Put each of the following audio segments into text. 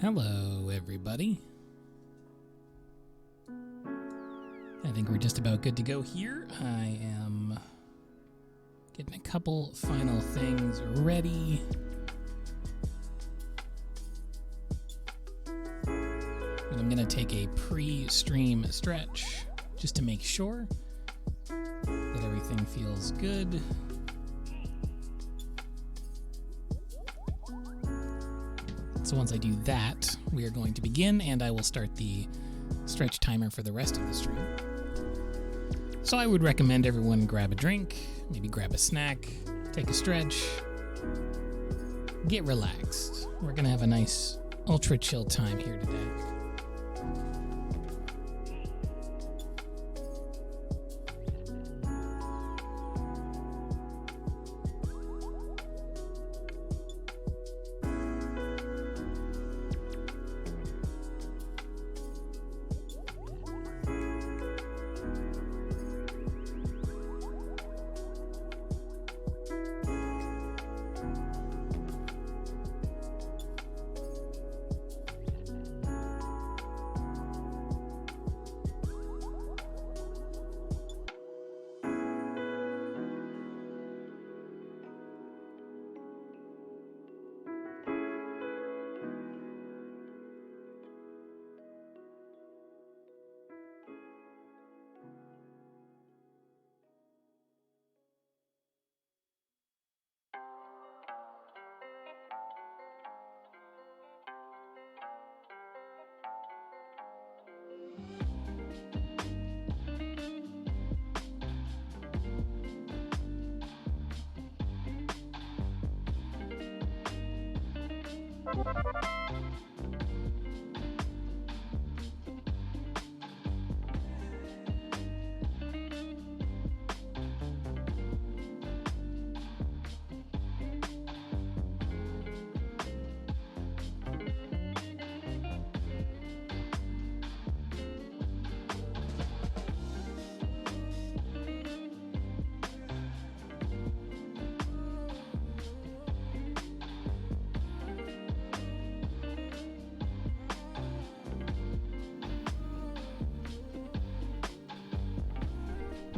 Hello, everybody. I think we're just about good to go here. I am getting a couple final things ready. And I'm going to take a pre-stream stretch just to make sure that everything feels good. So once I do that, we are going to begin, and I will start the stretch timer for the rest of the stream. So I would recommend everyone grab a drink, maybe grab a snack, take a stretch, get relaxed. We're going to have a nice ultra chill time here today.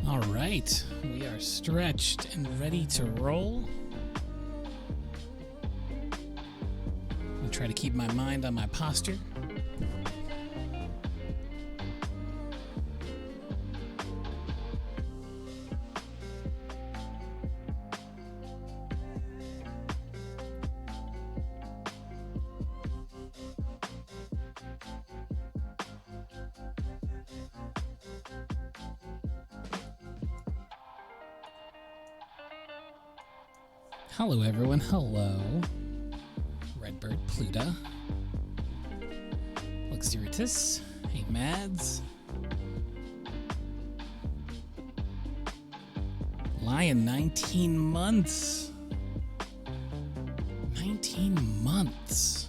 All right, we are stretched and ready to roll. I'll try to keep my mind on my posture. Hello, everyone. Hello. Redbird, Pluta, Luxuritus, hey, Mads, Lion, 19 months. 19 months.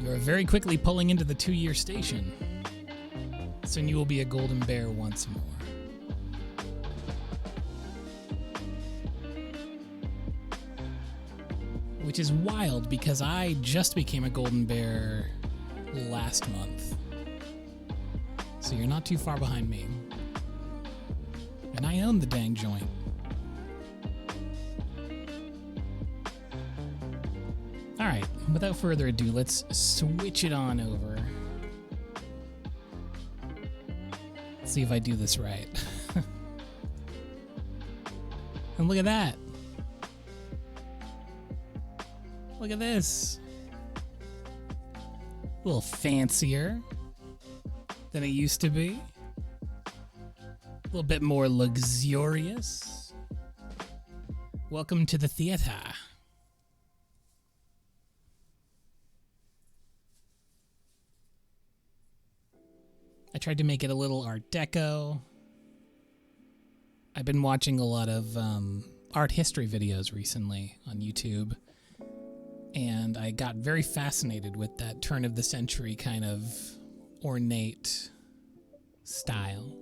You are very quickly pulling into the 2-year station. Soon you will be a golden bear once more. Which is wild because I just became a golden bear last month. So you're not too far behind me. And I own the dang joint. Alright, without further ado, let's switch it on over. Let's see if I do this right. And look at that. Look at this. A little fancier than it used to be. A little bit more luxurious. Welcome to the theater. I tried to make it a little Art Deco. I've been watching a lot of art history videos recently on YouTube. And I got very fascinated with that turn of the century kind of ornate style.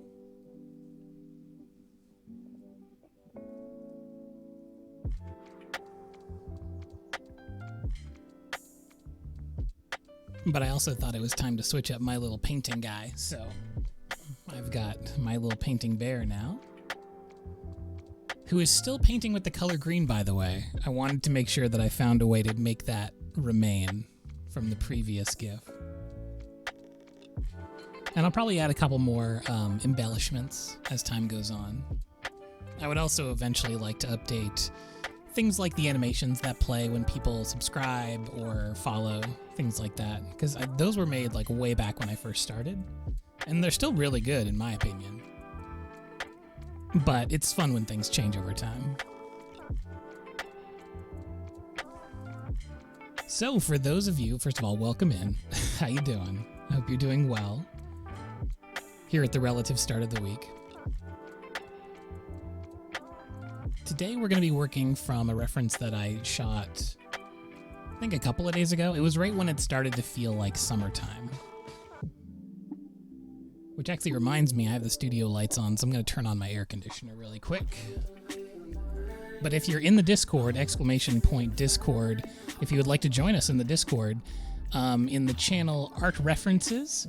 But I also thought it was time to switch up my little painting guy, so I've got my little painting bear now, who is still painting with the color green, by the way. I wanted to make sure that I found a way to make that remain from the previous GIF. And I'll probably add a couple more embellishments as time goes on. I would also eventually like to update things like the animations that play when people subscribe or follow, things like that. Because those were made like way back when I first started. And they're still really good in my opinion. But it's fun when things change over time. So for those of you, first of all, welcome in. How you doing? I hope you're doing well. Here at the relative start of the week. Today we're going to be working from a reference that I shot, I think a couple of days ago. It was right when it started to feel like summertime. Which actually reminds me, I have the studio lights on, so I'm going to turn on my air conditioner really quick. But if you're in the Discord, ! Discord, if you would like to join us in the Discord, in the channel Art References,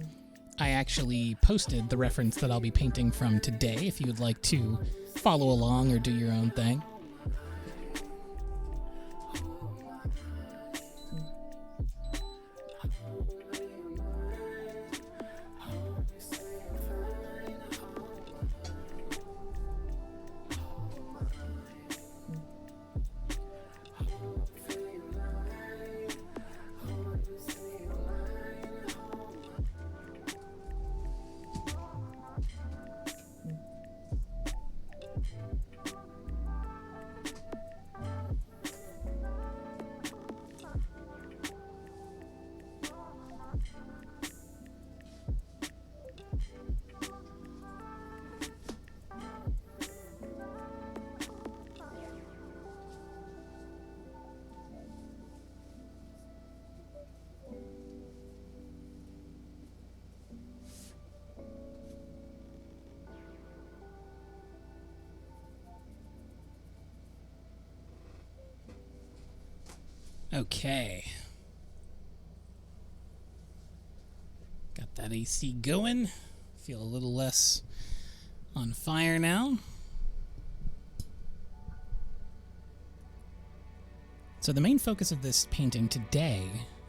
I actually posted the reference that I'll be painting from today if you would like to follow along or do your own thing. Okay. Got that AC going. Feel a little less on fire now. So the main focus of this painting today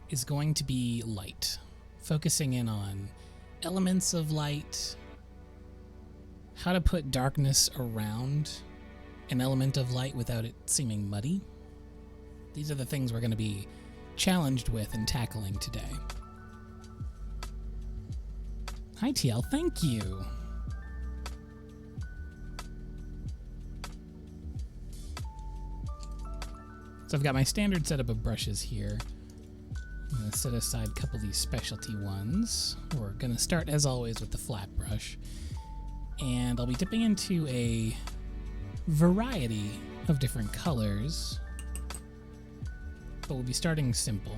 is going to be light, focusing in on elements of light, how to put darkness around an element of light without it seeming muddy. These are the things we're going to be challenged with and tackling today. Hi TL, thank you. So I've got my standard setup of brushes here. I'm going to set aside a couple of these specialty ones. We're going to start, as always, with the flat brush. And I'll be dipping into a variety of different colors, but we'll be starting simple.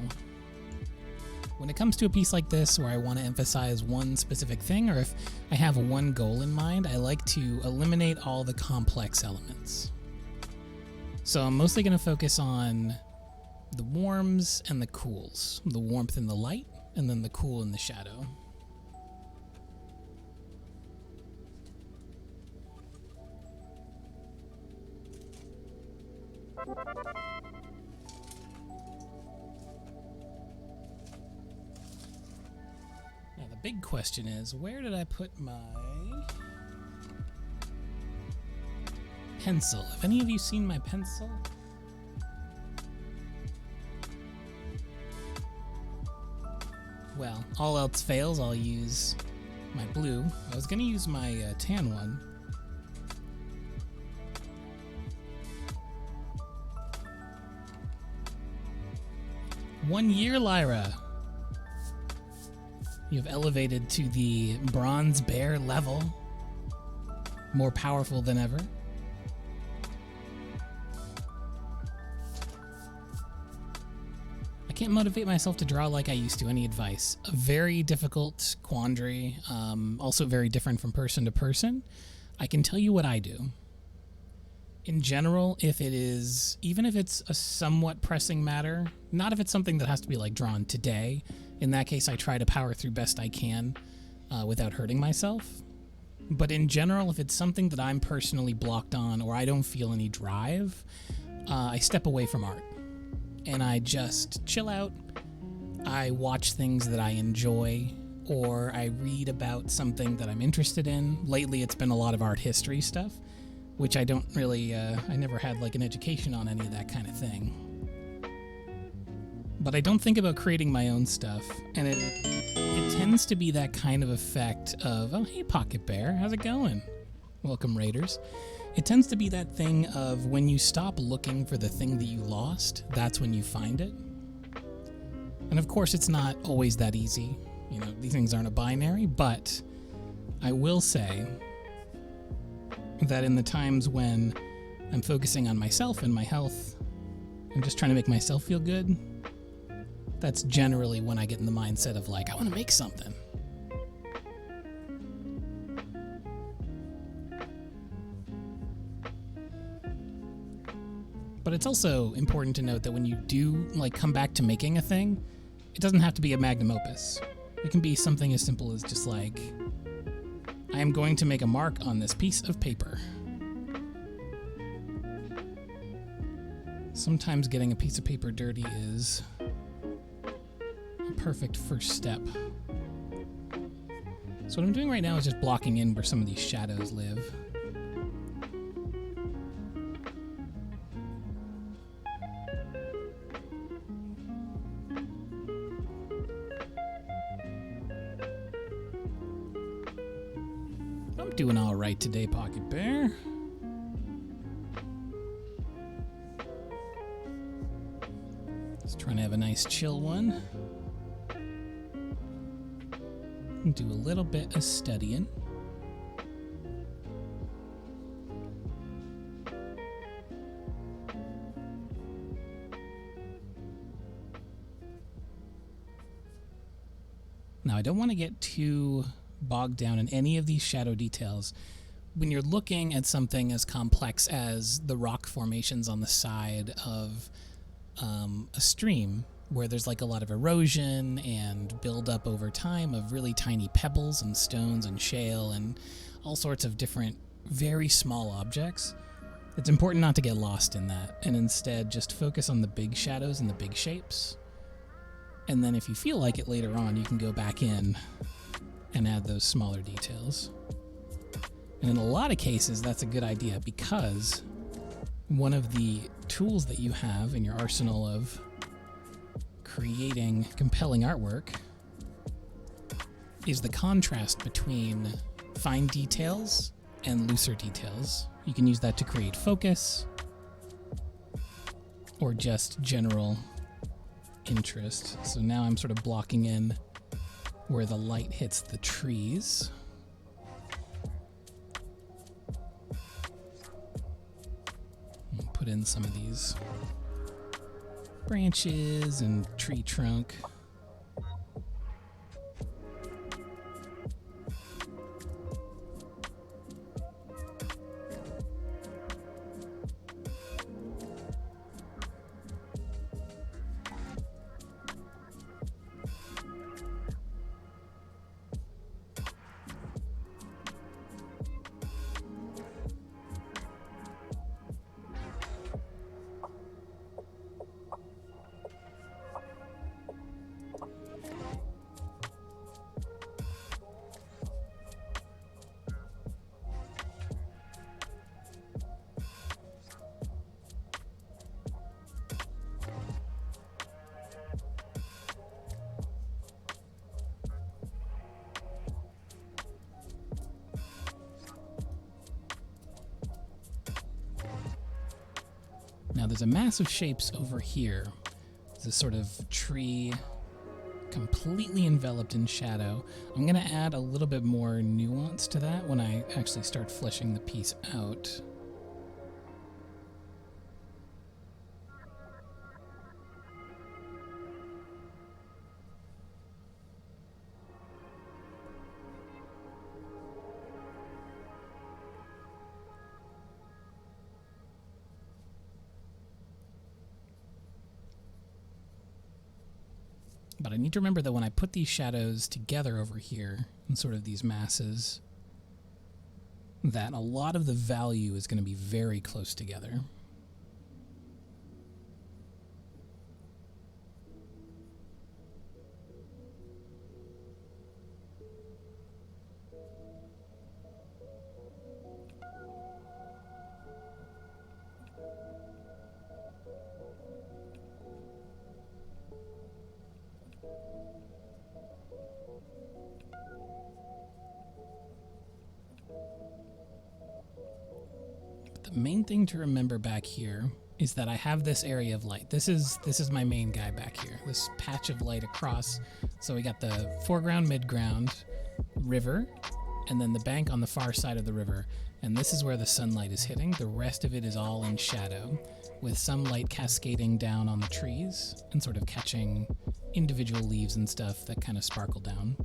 When it comes to a piece like this where I want to emphasize one specific thing, or if I have one goal in mind, I like to eliminate all the complex elements. So I'm mostly going to focus on the warms and the cools, the warmth and the light, and then the cool and the shadow. Now the big question is, where did I put my pencil? Have any of you seen my pencil? Well, all else fails, I'll use my blue. I was going to use my tan one. One year, Lyra. You've elevated to the bronze bear level. More powerful than ever. I can't motivate myself to draw like I used to. Any advice? A very difficult quandary, also very different from person to person. I can tell you what I do. In general, even if it's a somewhat pressing matter, not if it's something that has to be like drawn today, In that case, I try to power through best I can without hurting myself. But in general, if it's something that I'm personally blocked on or I don't feel any drive, I step away from art and I just chill out. I watch things that I enjoy, or I read about something that I'm interested in. Lately, it's been a lot of art history stuff, which I don't really, I never had like an education on any of that kind of thing. But I don't think about creating my own stuff, and it tends to be that kind of effect of, oh, hey, Pocket Bear, how's it going? Welcome, Raiders. It tends to be that thing of when you stop looking for the thing that you lost, that's when you find it. And of course, it's not always that easy. You know, these things aren't a binary, but I will say that in the times when I'm focusing on myself and my health, and just trying to make myself feel good, that's generally when I get in the mindset of like, I want to make something. But it's also important to note that when you do like come back to making a thing, it doesn't have to be a magnum opus. It can be something as simple as just like, I am going to make a mark on this piece of paper. Sometimes getting a piece of paper dirty is a perfect first step. So what I'm doing right now is just blocking in where some of these shadows live. I'm doing all right today, Pocket Bear. Just trying to have a nice chill one. And do a little bit of studying. Now, I don't want to get too bogged down in any of these shadow details. When you're looking at something as complex as the rock formations on the side of a stream, where there's like a lot of erosion and build up over time of really tiny pebbles and stones and shale and all sorts of different very small objects, it's important not to get lost in that and instead just focus on the big shadows and the big shapes. And then if you feel like it later on, you can go back in and add those smaller details. And in a lot of cases, that's a good idea because one of the tools that you have in your arsenal of creating compelling artwork is the contrast between fine details and looser details. You can use that to create focus or just general interest. So now I'm sort of blocking in where the light hits the trees. I'll put in some of these branches and tree trunk. Now there's a mass of shapes over here. There's a sort of tree completely enveloped in shadow. I'm going to add a little bit more nuance to that when I actually start fleshing the piece out. But I need to remember that when I put these shadows together over here in sort of these masses, that a lot of the value is going to be very close together. The main thing to remember back here is that I have this area of light. This is my main guy back here. This patch of light across. So we got the foreground, midground, river, and then the bank on the far side of the river. And this is where the sunlight is hitting. The rest of it is all in shadow, with some light cascading down on the trees and sort of catching individual leaves and stuff that kind of sparkle down.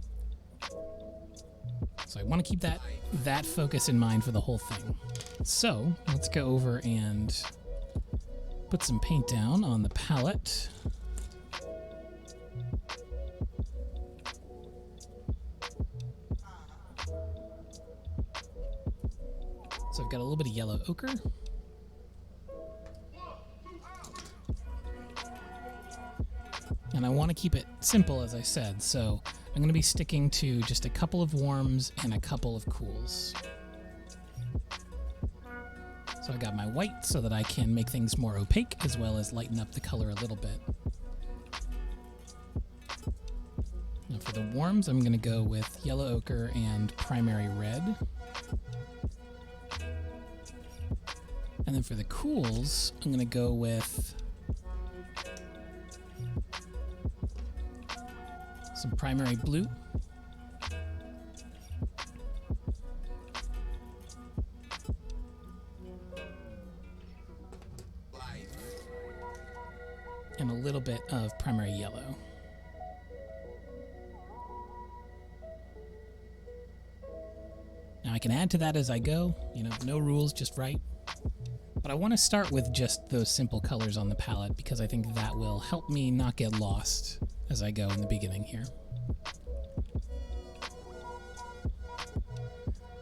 So I want to keep that focus in mind for the whole thing. So let's go over and put some paint down on the palette. So I've got a little bit of yellow ochre. And I want to keep it simple, as I said, so I'm going to be sticking to just a couple of warms and a couple of cools. So I got my white so that I can make things more opaque as well as lighten up the color a little bit. Now for the warms, I'm going to go with yellow ochre and primary red. And then for the cools, I'm going to go with some primary blue. And a little bit of primary yellow. Now I can add to that as I go, no rules, just right. But I want to start with just those simple colors on the palette because I think that will help me not get lost as I go in the beginning here.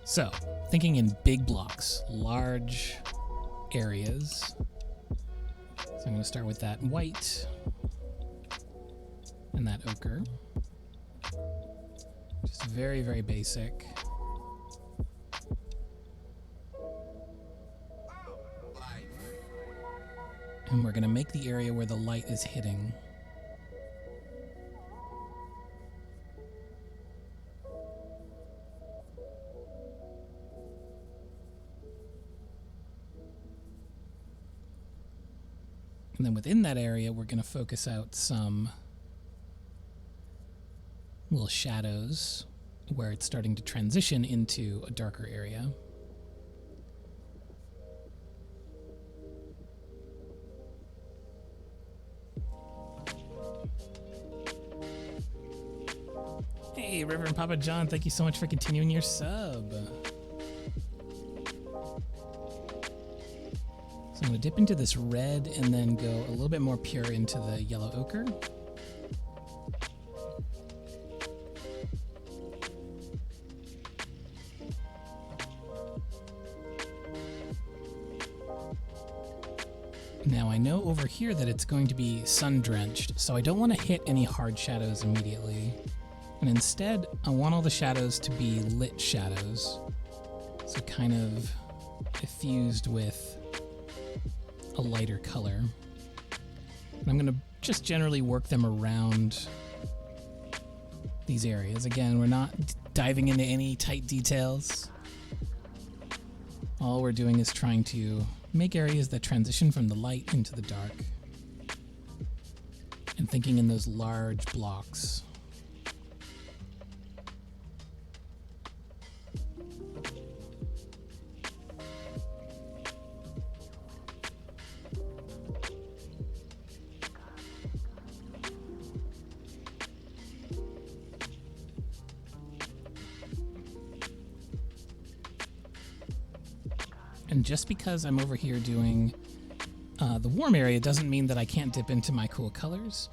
So, thinking in big blocks, large areas. So I'm going to start with that white and that ochre. Just very, very basic. And we're going to make the area where the light is hitting. And then within that area, we're going to focus out some little shadows where it's starting to transition into a darker area. Hey, Reverend Papa John, thank you so much for continuing your sub. So I'm going to dip into this red and then go a little bit more pure into the yellow ochre. Now I know over here that it's going to be sun-drenched, so I don't want to hit any hard shadows immediately. And instead, I want all the shadows to be lit shadows. So kind of effused with a lighter color. And I'm going to just generally work them around these areas. Again, we're not diving into any tight details. All we're doing is trying to make areas that transition from the light into the dark. And thinking in those large blocks. And just because I'm over here doing the warm area doesn't mean that I can't dip into my cool colors.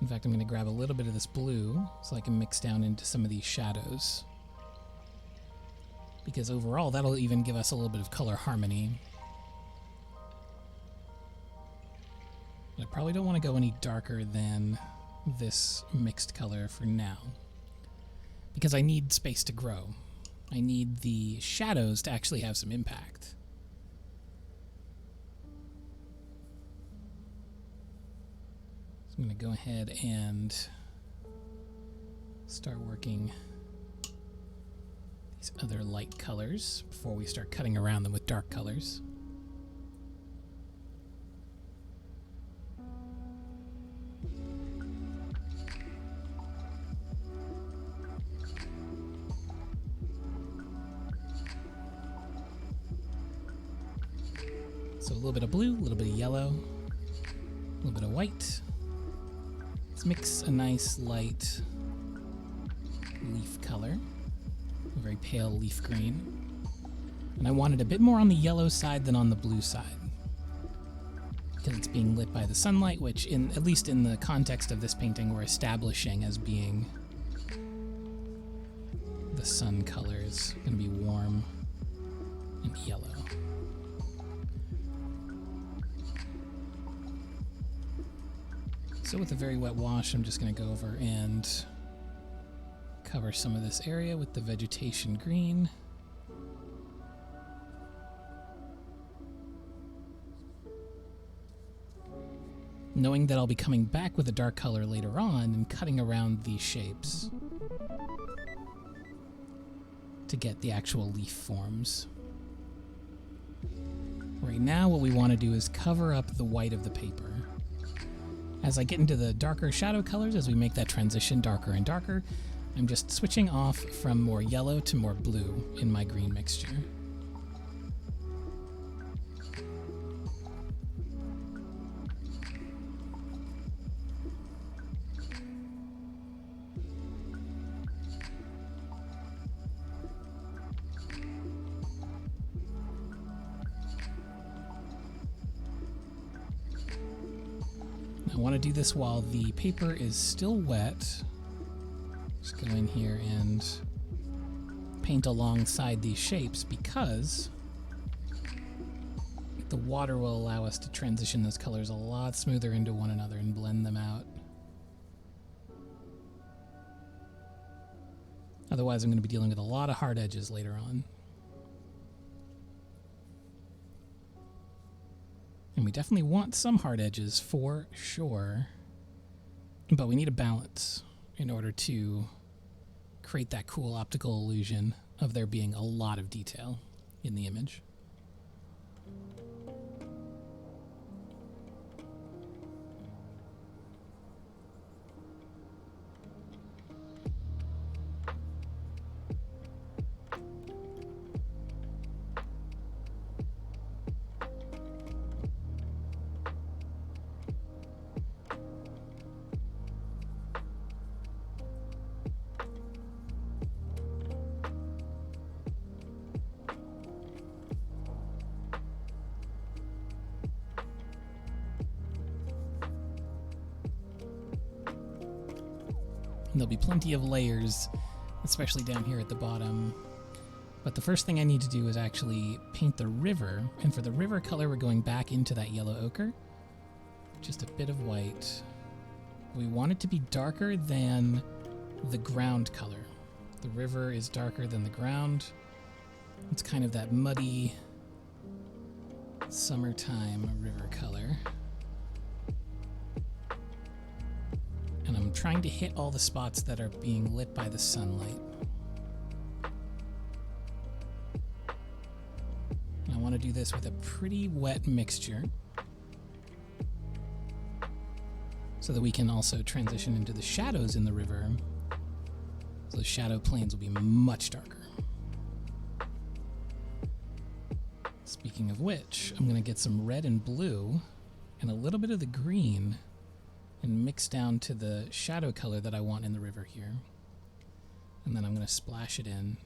In fact, I'm going to grab a little bit of this blue so I can mix down into some of these shadows. Because overall, that'll even give us a little bit of color harmony. But I probably don't want to go any darker than this mixed color for now, because I need space to grow. I need the shadows to actually have some impact. So I'm going to go ahead and start working these other light colors before we start cutting around them with dark colors. So a little bit of blue, a little bit of yellow, a little bit of white. Let's mix a nice light leaf color, a very pale leaf green. And I want it a bit more on the yellow side than on the blue side, because it's being lit by the sunlight, which, at least in the context of this painting, we're establishing as being the sun color is going to be warm and yellow. So with a very wet wash, I'm just going to go over and cover some of this area with the vegetation green. Knowing that I'll be coming back with a dark color later on and cutting around these shapes to get the actual leaf forms. Right now, what we want to do is cover up the white of the paper. As I get into the darker shadow colors, as we make that transition darker and darker, I'm just switching off from more yellow to more blue in my green mixture. I want to do this while the paper is still wet. Just go in here and paint alongside these shapes, because the water will allow us to transition those colors a lot smoother into one another and blend them out. Otherwise, I'm going to be dealing with a lot of hard edges later on. And we definitely want some hard edges for sure, but we need a balance in order to create that cool optical illusion of there being a lot of detail in the image. And there'll be plenty of layers, especially down here at the bottom. But the first thing I need to do is actually paint the river. And for the river color, we're going back into that yellow ochre. Just a bit of white. We want it to be darker than the ground color. The river is darker than the ground. It's kind of that muddy summertime river color. And I'm trying to hit all the spots that are being lit by the sunlight. And I want to do this with a pretty wet mixture, so that we can also transition into the shadows in the river. So the shadow planes will be much darker. Speaking of which, I'm going to get some red and blue and a little bit of the green and mix down to the shadow color that I want in the river here. And then I'm going to splash it in.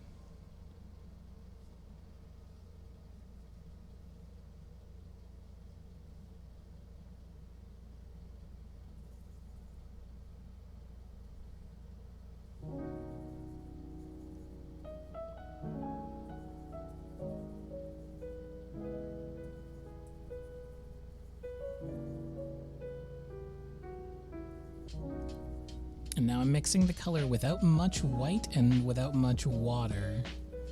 And now I'm mixing the color without much white and without much water,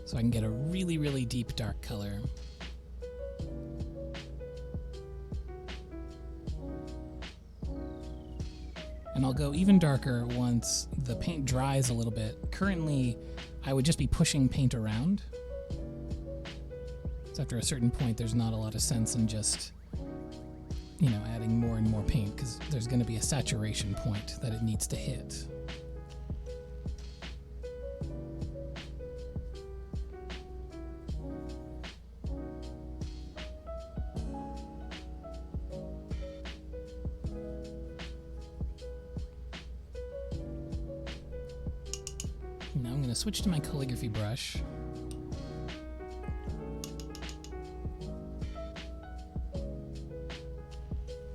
so I can get a really, really deep dark color. And I'll go even darker once the paint dries a little bit. Currently, I would just be pushing paint around. So after a certain point, there's not a lot of sense in just, you know, adding more and more paint, because there's going to be a saturation point that it needs to hit. Now I'm going to switch to my calligraphy brush.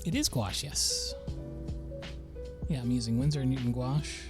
It is gouache, yes. Yeah, I'm using Winsor & Newton gouache.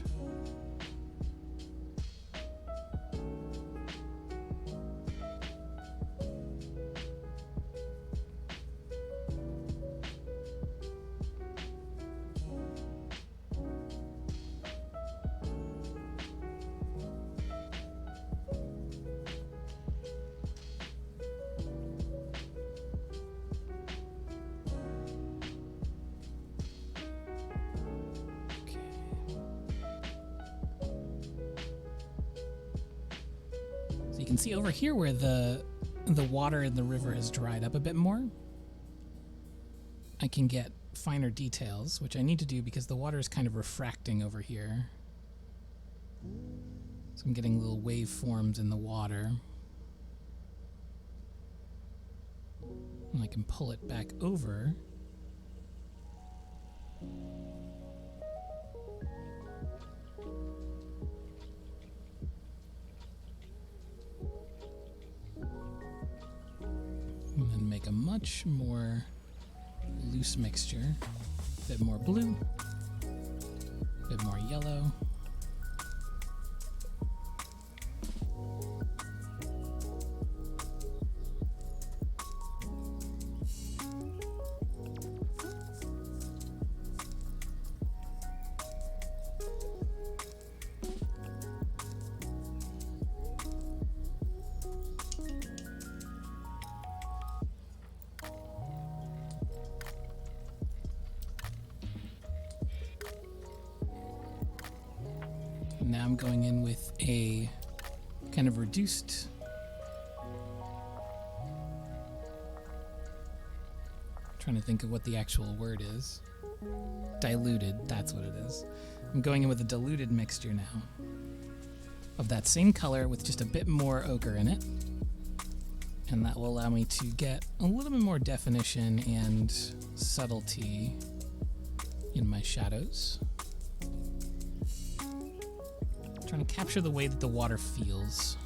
You can see over here where the water in the river has dried up a bit more. I can get finer details, which I need to do because the water is kind of refracting over here. So I'm getting little waveforms in the water. And I can pull it back over. And then make a much more loose mixture. A bit more blue, a bit more yellow. Now I'm going in with a kind of reduced, trying to think of what the actual word is. Diluted, that's what it is. I'm going in with a diluted mixture now of that same color with just a bit more ochre in it. And that will allow me to get a little bit more definition and subtlety in my shadows. Trying to capture the way that the water feels.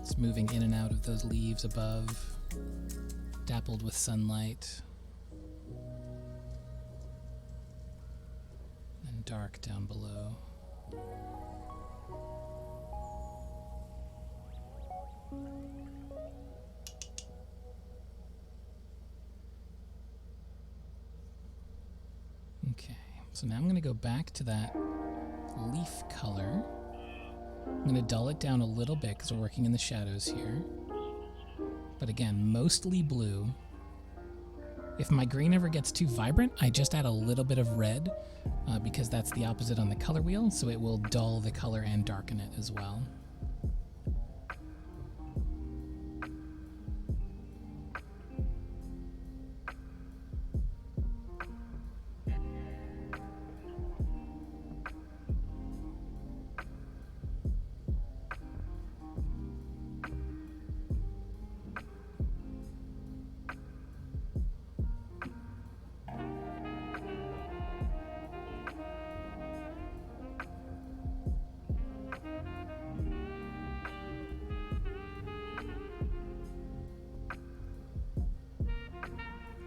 It's moving in and out of those leaves above, dappled with sunlight, and dark down below. Okay, so now I'm going to go back to that leaf color. I'm going to dull it down a little bit because we're working in the shadows here. But again, mostly blue. If my green ever gets too vibrant, I just add a little bit of red because that's the opposite on the color wheel, so it will dull the color and darken it as well.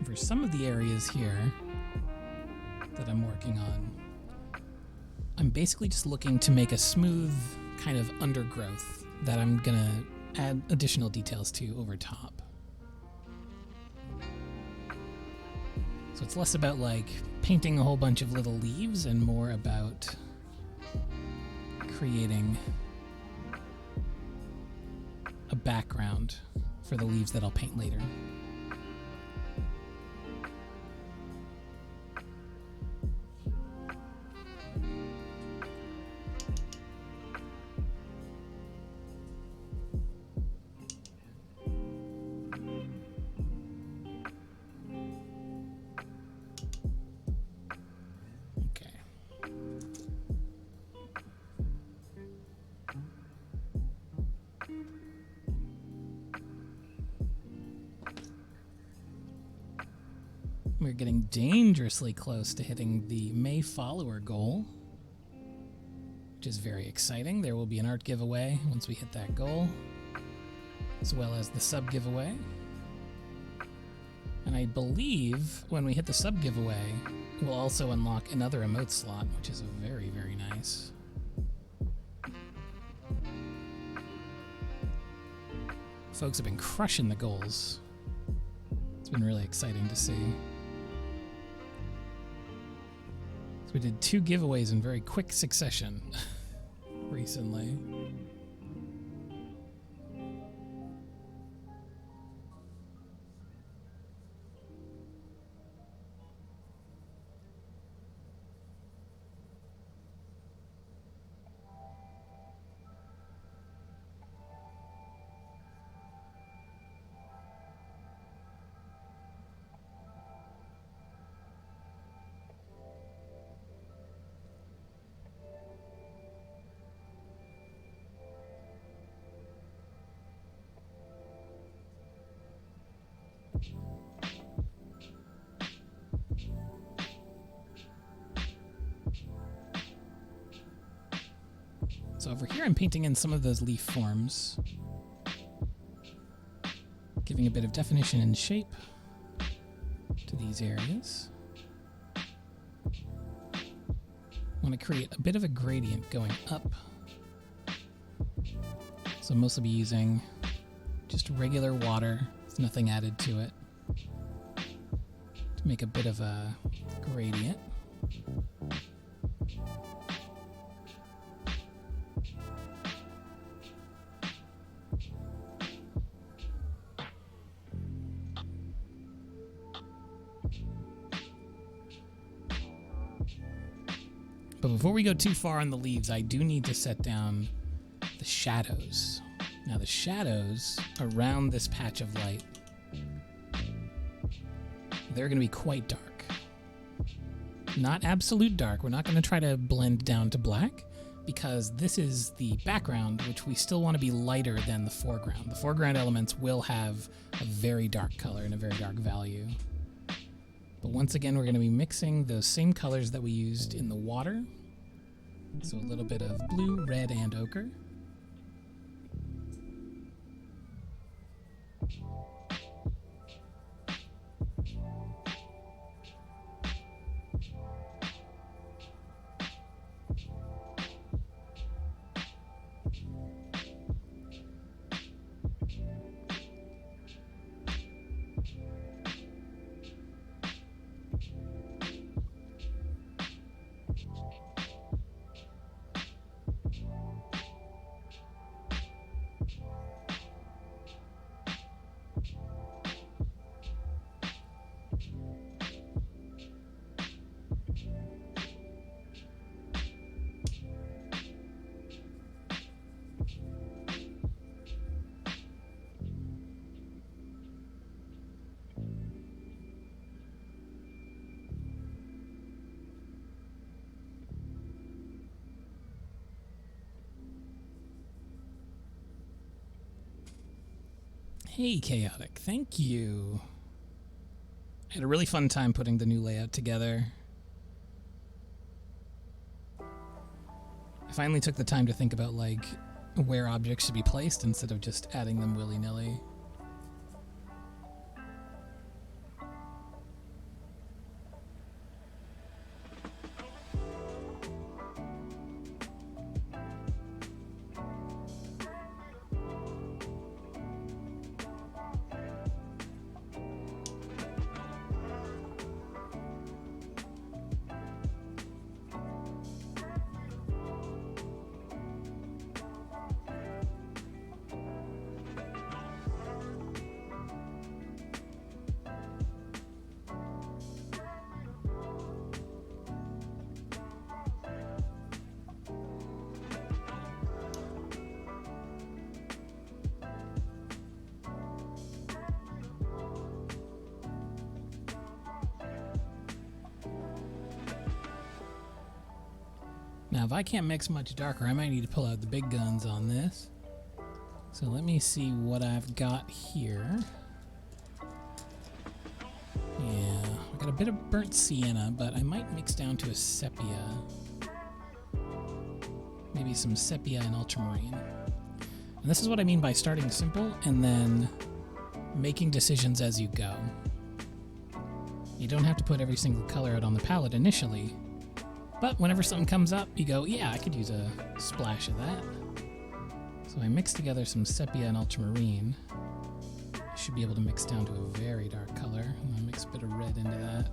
For some of the areas here that I'm working on, I'm basically just looking to make a smooth kind of undergrowth that I'm gonna add additional details to over top. So it's less about like painting a whole bunch of little leaves and more about creating a background for the leaves that I'll paint later. We're getting dangerously close to hitting the May follower goal, which is very exciting. There will be an art giveaway once we hit that goal, as well as the sub giveaway. And I believe when we hit the sub giveaway, we'll also unlock another emote slot, which is very, very nice. Folks have been crushing the goals. It's been really exciting to see. We did 2 giveaways in very quick succession recently. So over here I'm painting in some of those leaf forms, giving a bit of definition and shape to these areas. I want to create a bit of a gradient going up, so I'll mostly be using just regular water with nothing added to it to make a bit of a gradient. But before we go too far on the leaves, I do need to set down the shadows. Now the shadows around this patch of light, they're going to be quite dark. Not absolute dark. We're not going to try to blend down to black, because this is the background, which we still want to be lighter than the foreground. The foreground elements will have a very dark color and a very dark value. But once again, we're going to be mixing those same colors that we used in the water. So a little bit of blue, red, and ochre. Hey, Chaotic, thank you. I had a really fun time putting the new layout together. I finally took the time to think about, like, where objects should be placed instead of just adding them willy-nilly. Now, if I can't mix much darker, I might need to pull out the big guns on this. So let me see what I've got here. Yeah, I got a bit of burnt sienna, but I might mix down to a sepia. Maybe some sepia and ultramarine. And this is what I mean by starting simple and then making decisions as you go. You don't have to put every single color out on the palette initially, but whenever something comes up, you go, yeah, I could use a splash of that. So I mix together some sepia and ultramarine. I should be able to mix down to a very dark color. I'm gonna mix a bit of red into that.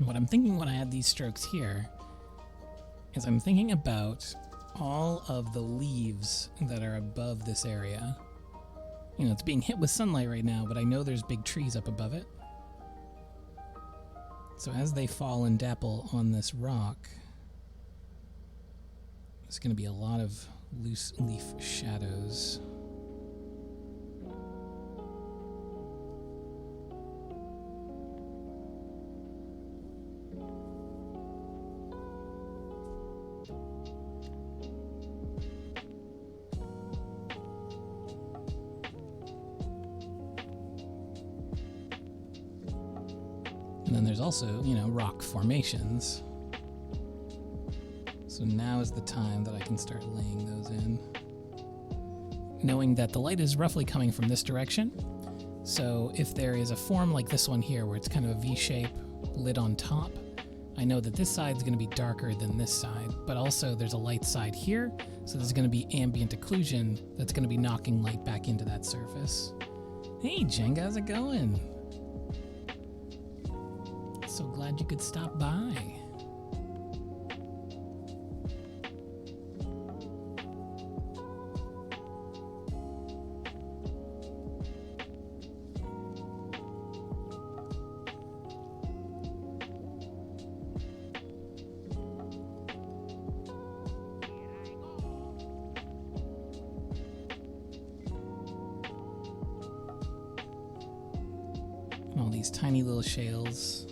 What I'm thinking when I add these strokes here is I'm thinking about all of the leaves that are above this area. You know, it's being hit with sunlight right now, but I know there's big trees up above it. So as they fall and dapple on this rock, there's going to be a lot of loose leaf shadows. And then there's also, you know, rock formations. So now is the time that I can start laying those in. Knowing that the light is roughly coming from this direction. So if there is a form like this one here where it's kind of a V shape lit on top, I know that this side is going to be darker than this side, but also there's a light side here, so there's going to be ambient occlusion that's going to be knocking light back into that surface. Hey Jenga, how's it going? So glad you could stop by. All these tiny little shales.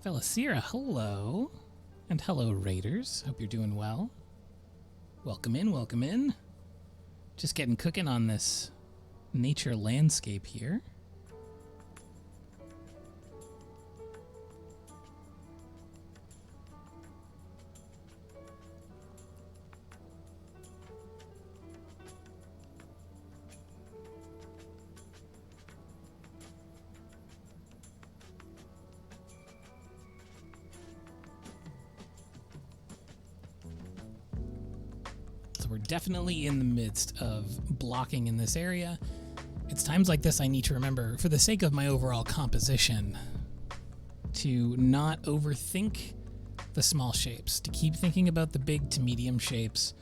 Felicira, hello. And hello, Raiders. Hope you're doing well. Welcome in, welcome in. Just getting cooking on this nature landscape here. We're definitely in the midst of blocking in this area. It's times like this I need to remember, for the sake of my overall composition, to not overthink the small shapes, to keep thinking about the big to medium shapes.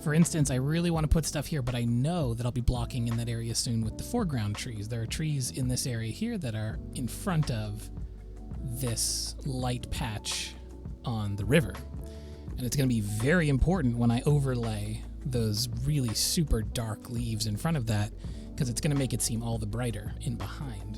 For instance, I really want to put stuff here, but I know that I'll be blocking in that area soon with the foreground trees. There are trees in this area here that are in front of this light patch on the river. And it's going to be very important when I overlay those really super dark leaves in front of that, because it's going to make it seem all the brighter in behind.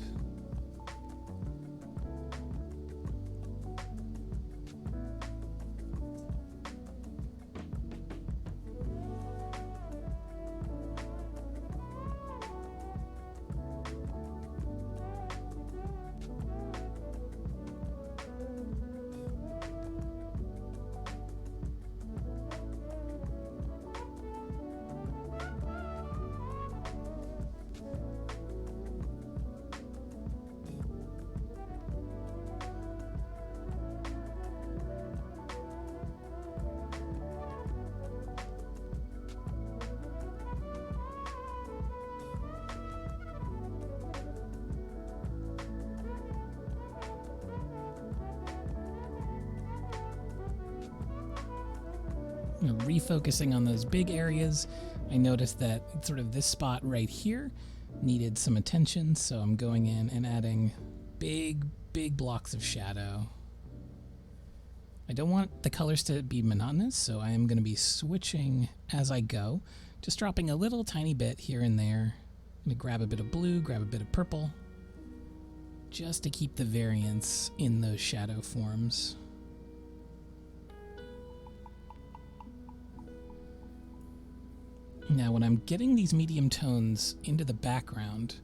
Refocusing on those big areas, I noticed that sort of this spot right here needed some attention, so I'm going in and adding big blocks of shadow. I don't want the colors to be monotonous, so I am going to be switching as I go, just dropping a little tiny bit here and there. I'm going to grab a bit of blue, grab a bit of purple, just to keep the variance in those shadow forms. Now, when I'm getting these medium tones into the background,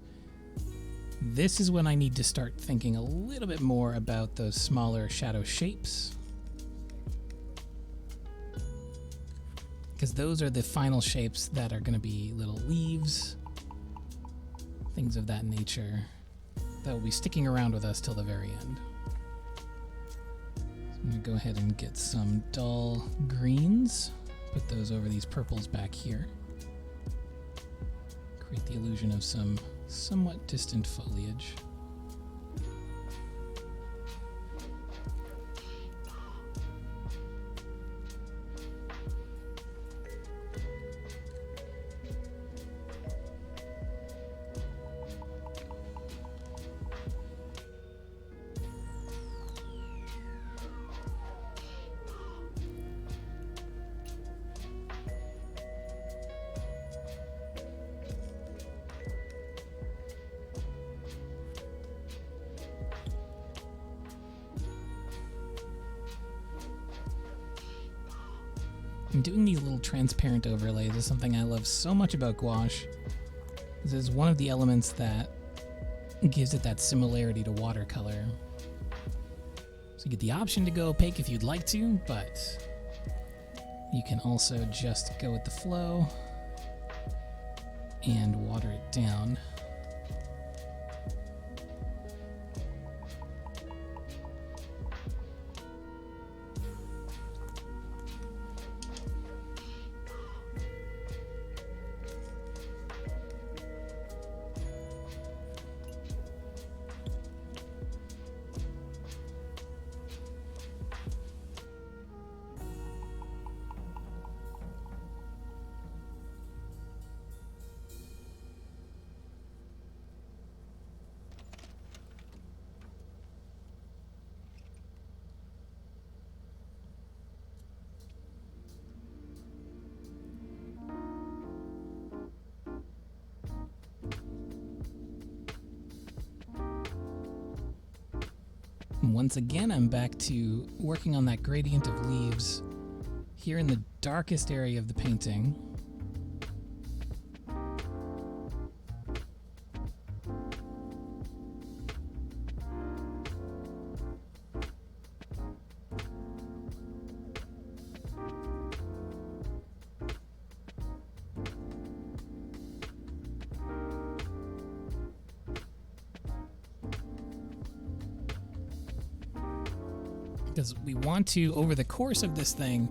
this is when I need to start thinking a little bit more about those smaller shadow shapes, because those are the final shapes that are going to be little leaves, things of that nature, that will be sticking around with us till the very end. So I'm going to go ahead and get some dull greens, put those over these purples back here. Create the illusion of some somewhat distant foliage. And doing these little transparent overlays is something I love so much about gouache. This is one of the elements that gives it that similarity to watercolor. So you get the option to go opaque if you'd like to, but you can also just go with the flow and water it down. once again, I'm back to working on that gradient of leaves here in the darkest area of the painting. Because we want to, over the course of this thing,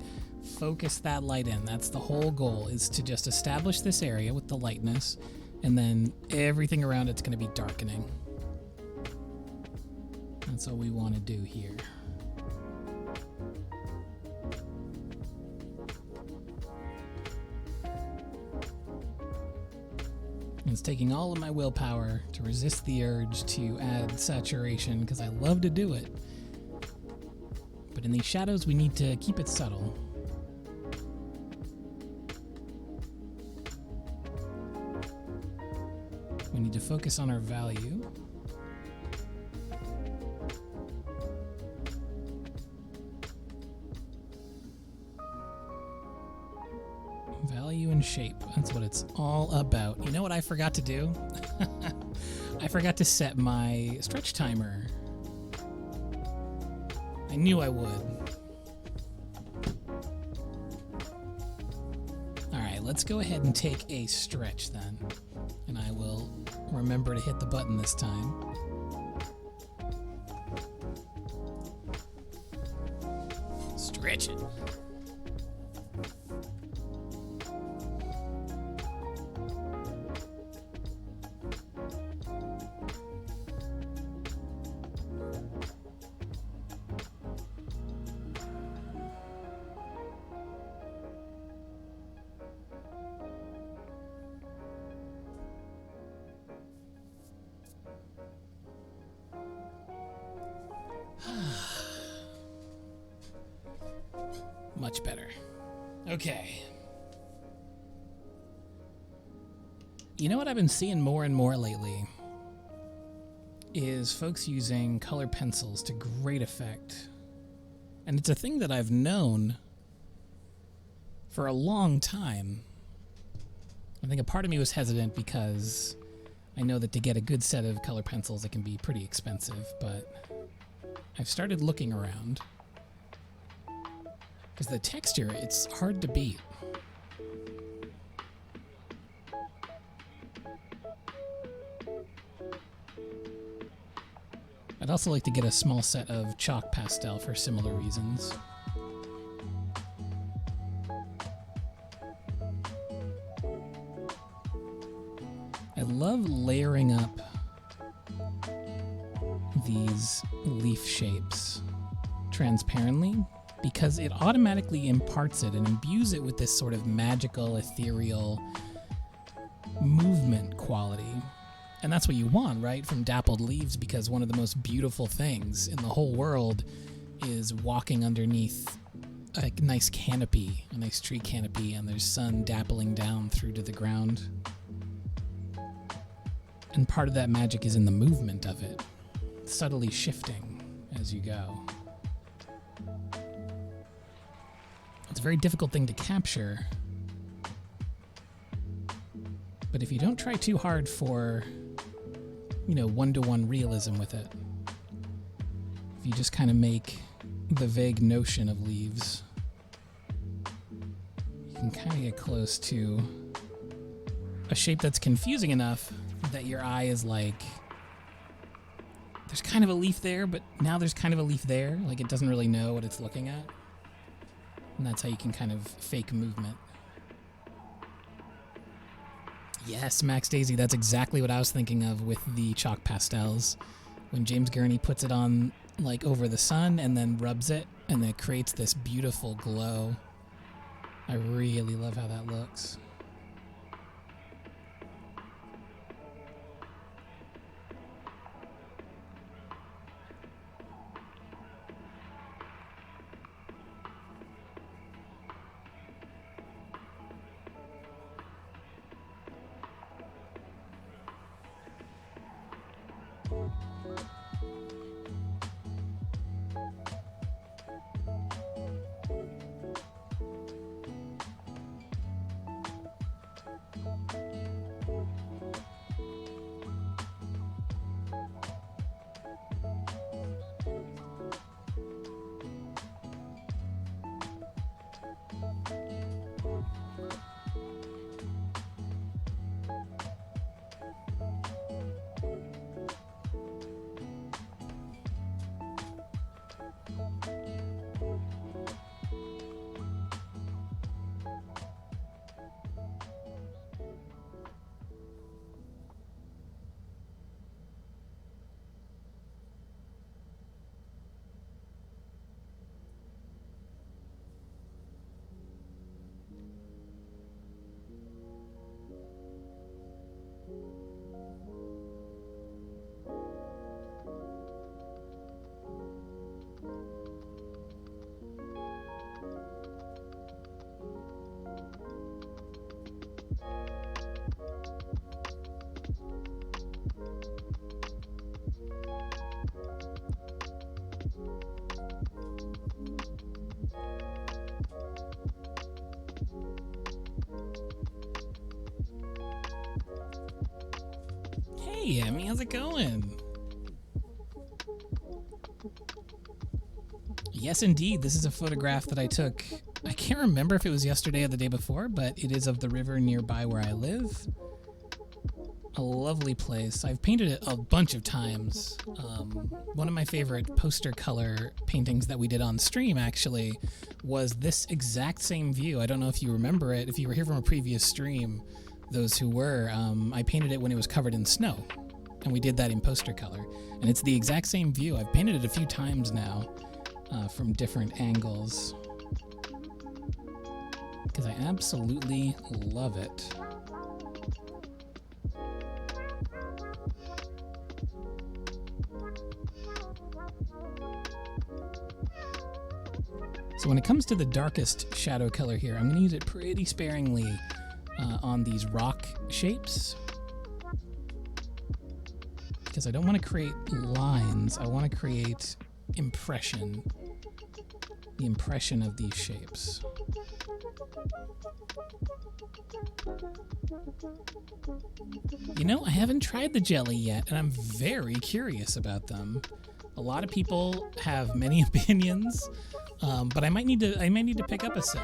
focus that light in. That's the whole goal, is to just establish this area with the lightness, and then everything around it's going to be darkening. That's what we want to do here. It's taking all of my willpower to resist the urge to add saturation, because I love to do it. But in these shadows, we need to keep it subtle. We need to focus on our value. Value and shape, that's what it's all about. You know what I forgot to do? I forgot to set my stretch timer. I knew I would. Alright, let's go ahead and take a stretch then. And I will remember to hit the button this time. Stretch it. Much better. Okay. You know what I've been seeing more and more lately is folks using color pencils to great effect. And it's a thing that I've known for a long time. I think a part of me was hesitant because I know that to get a good set of color pencils, it can be pretty expensive, but I've started looking around. Because the texture, it's hard to beat. I'd also like to get a small set of chalk pastel for similar reasons. I love layering up these leaf shapes transparently, because it automatically imparts it and imbues it with this sort of magical, ethereal movement quality. And that's what you want, right, from dappled leaves, because one of the most beautiful things in the whole world is walking underneath a nice canopy, a nice tree canopy, and there's sun dappling down through to the ground. And part of that magic is in the movement of it, subtly shifting as you go. It's a very difficult thing to capture, but if you don't try too hard for, one-to-one realism with it, if you just kind of make the vague notion of leaves, you can kind of get close to a shape that's confusing enough that your eye is like, there's kind of a leaf there, but now there's kind of a leaf there, like it doesn't really know what it's looking at. And that's how you can kind of fake movement. Yes, Max Daisy, that's exactly what I was thinking of with the chalk pastels. When James Gurney puts it on, like, over the sun and then rubs it, and then it creates this beautiful glow. I really love how that looks. Hey, Emmy, how's it going? Yes, indeed. This is a photograph that I took. I can't remember if it was yesterday or the day before, but it is of the river nearby where I live. A lovely place. I've painted it a bunch of times. One of my favorite poster color paintings that we did on stream, actually, was this exact same view. I don't know if you remember it. If you were here from a previous stream, those who were, I painted it when it was covered in snow. And we did that in poster color. And it's the exact same view. I've painted it a few times now from different angles. Because I absolutely love it. So when it comes to the darkest shadow color here, I'm going to use it pretty sparingly on these rock shapes. Because I don't want to create lines, I want to create impression. The impression of these shapes. You know, I haven't tried the jelly yet, and I'm very curious about them. A lot of people have many opinions, but I might need to pick up a set.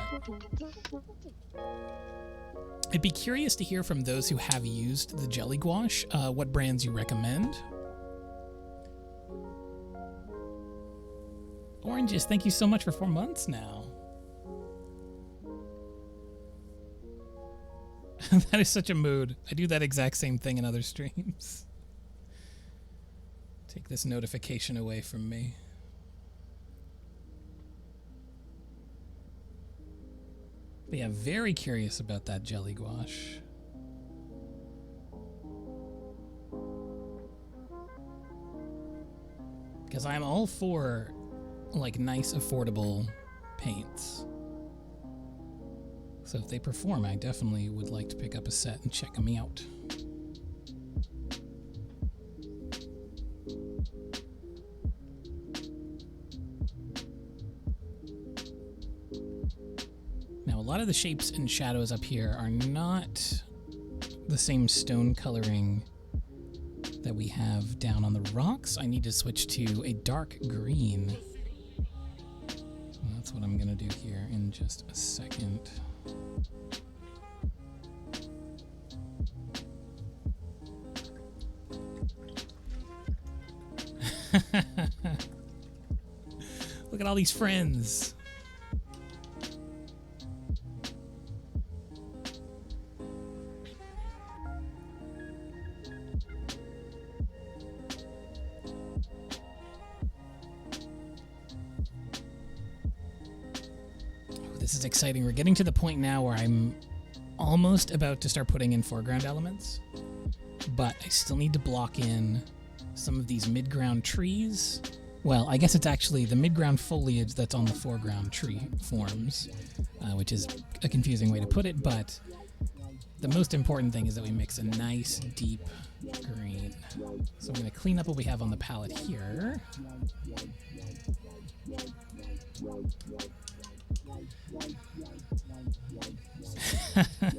I'd be curious to hear from those who have used the jelly gouache, what brands you recommend. Oranges, thank you so much for 4 months now. That is such a mood. I do that exact same thing in other streams. Take this notification away from me. But yeah, very curious about that jelly gouache. Because I'm all for, like, nice, affordable paints. So if they perform, I definitely would like to pick up a set and check them out. Now, a lot of the shapes and shadows up here are not the same stone coloring that we have down on the rocks. I need to switch to a dark green. That's what I'm gonna do here in just a second. Look at all these friends. This is exciting. We're getting to the point now where I'm almost about to start putting in foreground elements, but I still need to block in some of these mid-ground trees. Well, I guess it's actually the mid-ground foliage that's on the foreground tree forms, which is a confusing way to put it, but the most important thing is that we mix a nice, deep green. So I'm going to clean up what we have on the palette here.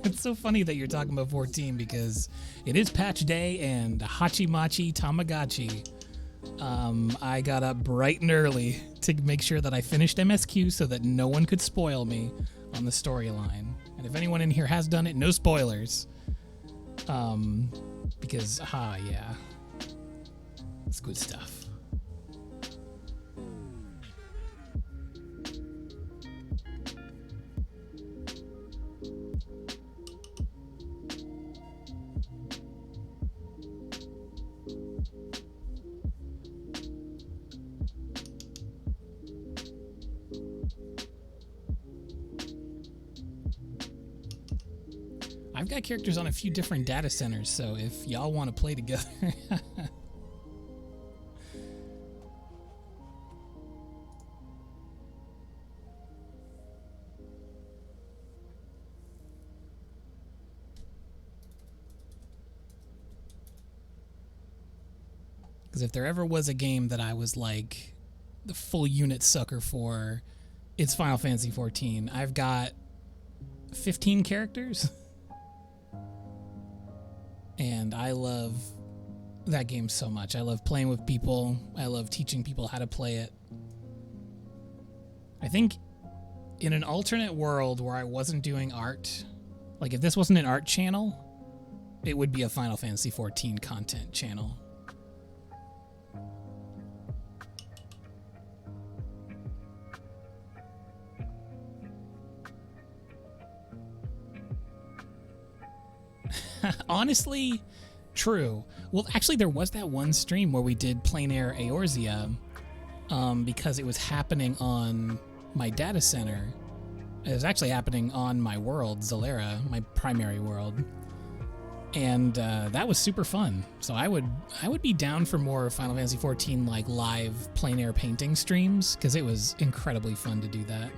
It's so funny that you're talking about 14 because it is patch day and Hachimachi Tamagotchi. I got up bright and early to make sure that I finished MSQ so that no one could spoil me on the storyline. And if anyone in here has done it, no spoilers. Because, yeah. It's good stuff. I've got characters on a few different data centers, so if y'all want to play together... Because if there ever was a game that I was like the full unit sucker for, it's Final Fantasy XIV. I've got 15 characters, and I love that game so much. I love playing with people. I love teaching people how to play it. I think in an alternate world where I wasn't doing art, like if this wasn't an art channel, it would be a Final Fantasy XIV content channel. Honestly, true. Well, actually, there was that one stream where we did plein air Eorzea, because it was happening on my data center. It was actually happening on my world, Zalera, my primary world, and that was super fun. So I would be down for more Final Fantasy XIV like live plein air painting streams, because it was incredibly fun to do that.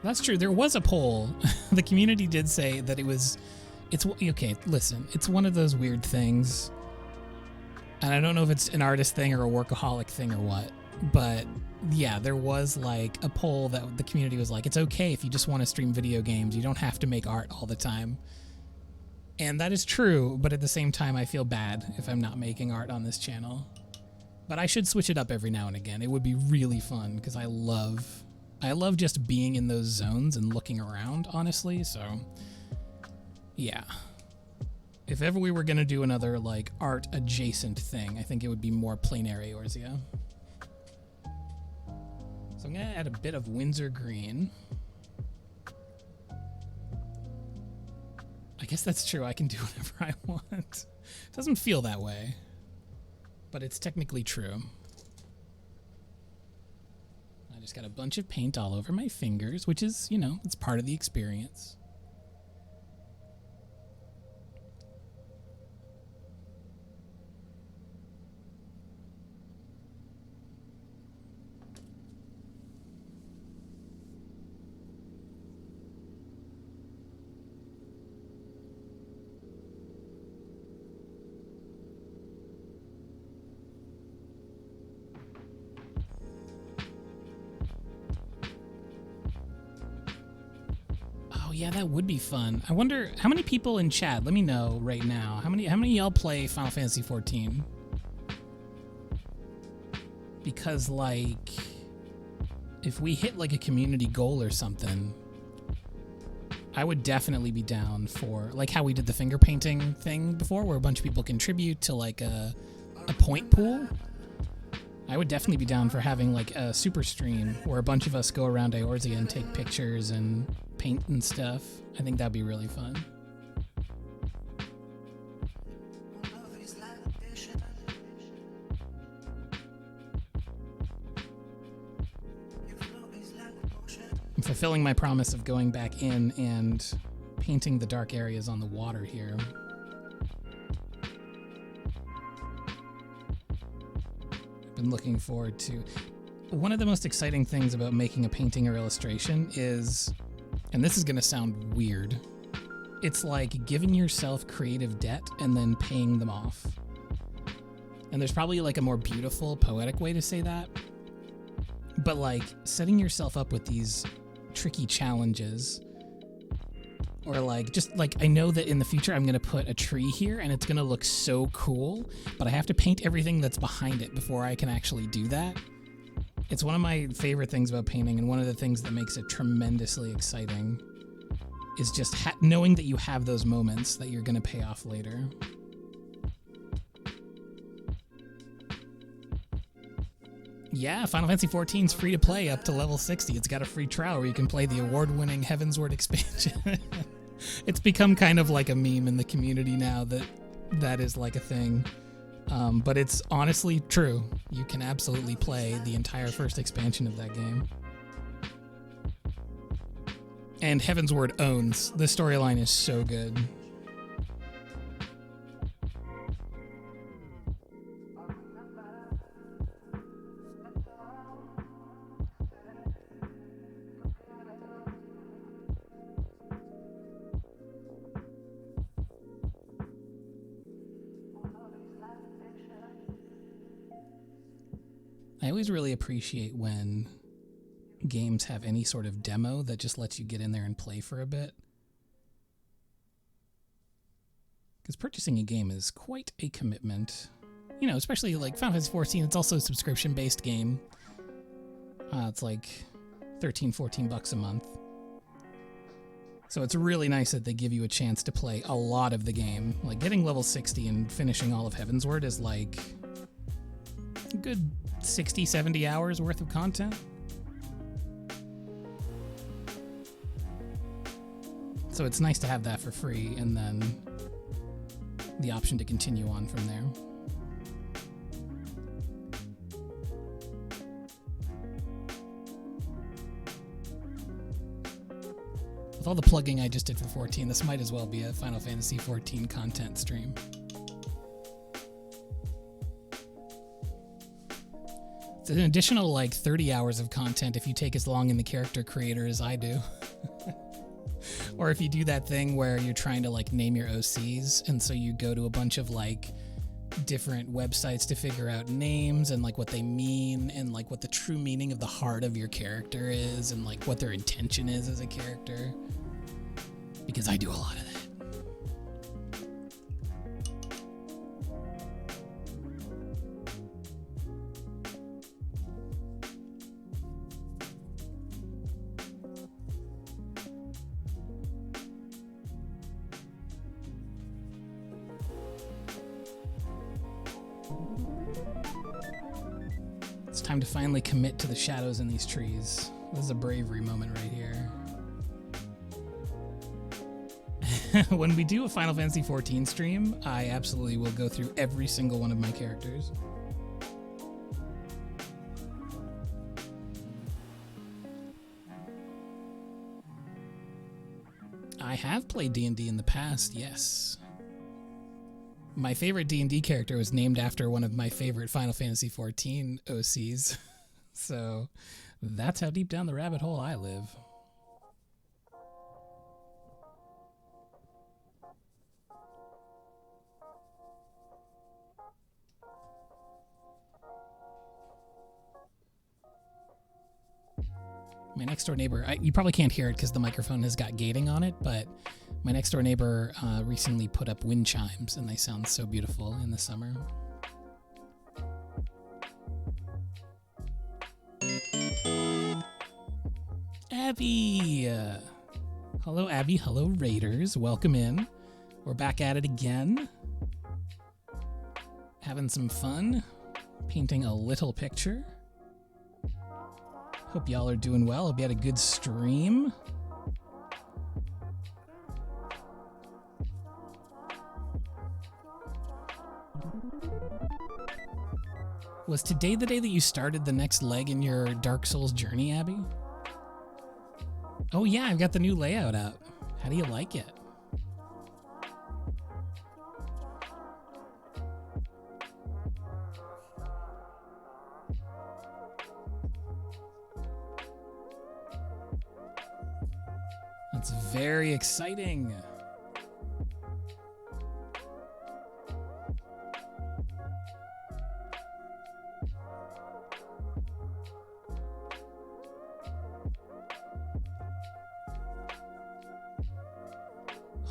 That's true. There was a poll. The community did say that it's okay, listen, it's one of those weird things. And I don't know if it's an artist thing or a workaholic thing or what, but yeah, there was like a poll that the community was like, it's okay if you just want to stream video games. You don't have to make art all the time. And that is true, but at the same time, I feel bad if I'm not making art on this channel. But I should switch it up every now and again. It would be really fun because I love just being in those zones and looking around, honestly, so yeah. If ever we were going to do another, like, art-adjacent thing, I think it would be more plein air Eorzea. So I'm going to add a bit of Windsor Green. I guess that's true, I can do whatever I want. It doesn't feel that way, but it's technically true. I just got a bunch of paint all over my fingers, which is, you know, it's part of the experience. Yeah, that would be fun. I wonder how many people in chat, let me know right now. How many of y'all play Final Fantasy XIV? Because like if we hit like a community goal or something, I would definitely be down for like how we did the finger painting thing before where a bunch of people contribute to like a point pool. I would definitely be down for having like a super stream where a bunch of us go around Eorzea and take pictures and paint and stuff. I think that'd be really fun. I'm fulfilling my promise of going back in and painting the dark areas on the water here. Been looking forward to. One of the most exciting things about making a painting or illustration is, and this is going to sound weird, it's like giving yourself creative debt and then paying them off. And there's probably like a more beautiful, poetic way to say that. But like setting yourself up with these tricky challenges, or like just like I know that in the future I'm going to put a tree here and it's going to look so cool, but I have to paint everything that's behind it before I can actually do that. It's one of my favorite things about painting, and one of the things that makes it tremendously exciting is just knowing that you have those moments that you're going to pay off later. Yeah, Final Fantasy XIV is free to play up to level 60. It's got a free trial where you can play the award-winning Heavensward expansion. It's become kind of like a meme in the community now that is like a thing. But it's honestly true. You can absolutely play the entire first expansion of that game. And Heaven's Word owns. The storyline is so good. I always really appreciate when games have any sort of demo that just lets you get in there and play for a bit. Because purchasing a game is quite a commitment. You know, especially like Final Fantasy 14, it's also a subscription-based game. It's like $13-14 a month. So it's really nice that they give you a chance to play a lot of the game. Like getting level 60 and finishing all of Heaven's Word is like a good 60, 70 hours worth of content. So it's nice to have that for free and then the option to continue on from there. With all the plugging I just did for 14, this might as well be a Final Fantasy 14 content stream. It's an additional like 30 hours of content if you take as long in the character creator as I do. Or if you do that thing where you're trying to like name your OCs, and so you go to a bunch of like different websites to figure out names and like what they mean and like what the true meaning of the heart of your character is and like what their intention is as a character. Because I do a lot of that. It's time to finally commit to the shadows in these trees. This is a bravery moment right here. When we do a Final Fantasy 14 stream, I absolutely will go through every single one of my characters. I have played D&D in the past, yes. My favorite D&D character was named after one of my favorite Final Fantasy XIV OCs. So that's how deep down the rabbit hole I live. My next door neighbor, you probably can't hear it because the microphone has got gating on it, but my next door neighbor recently put up wind chimes, and they sound so beautiful in the summer. Abby! Hello, Abby. Hello, Raiders. Welcome in. We're back at it again. Having some fun. Painting a little picture. Hope y'all are doing well. Hope you had a good stream. Was today the day that you started the next leg in your Dark Souls journey, Abby? Oh yeah, I've got the new layout out. How do you like it? That's very exciting.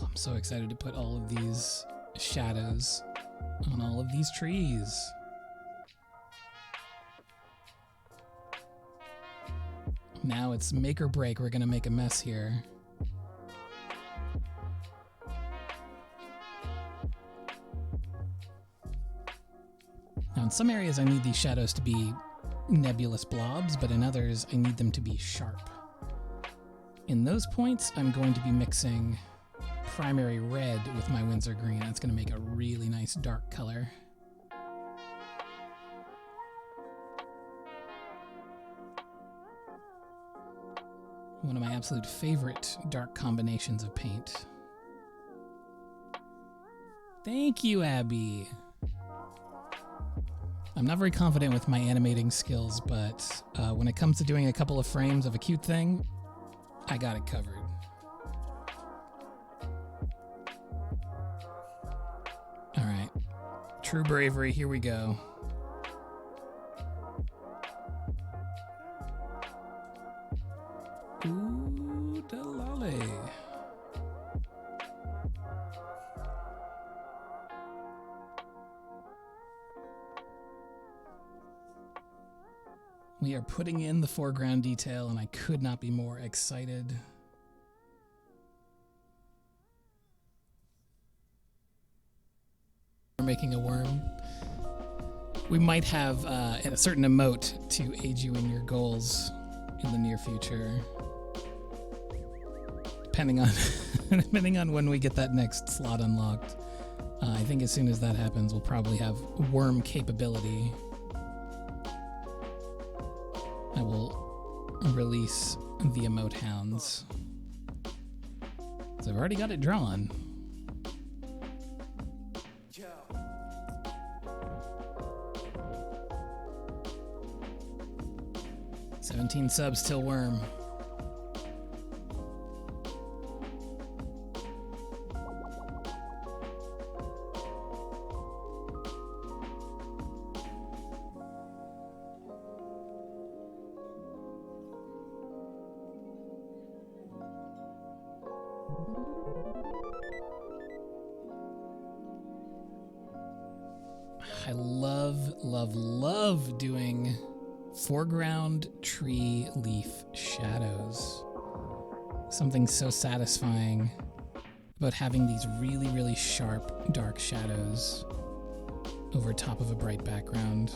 I'm so excited to put all of these shadows on all of these trees. Now it's make or break. We're gonna make a mess here. Now in some areas I need these shadows to be nebulous blobs, but in others I need them to be sharp. In those points I'm going to be mixing primary red with my Windsor green. That's going to make a really nice dark color. One of my absolute favorite dark combinations of paint. Thank you, Abby. I'm not very confident with my animating skills, but when it comes to doing a couple of frames of a cute thing, I got it covered. All right. True bravery, here we go. Ooh, delale. We are putting in the foreground detail, and I could not be more excited. We're making a worm. We might have a certain emote to aid you in your goals in the near future. Depending on when we get that next slot unlocked. I think as soon as that happens, we'll probably have worm capability. I will release the emote hounds. So I've already got it drawn. $17 subs till worm. I love doing foreground tree leaf shadows. Something so satisfying about having these really, really sharp, dark shadows over top of a bright background.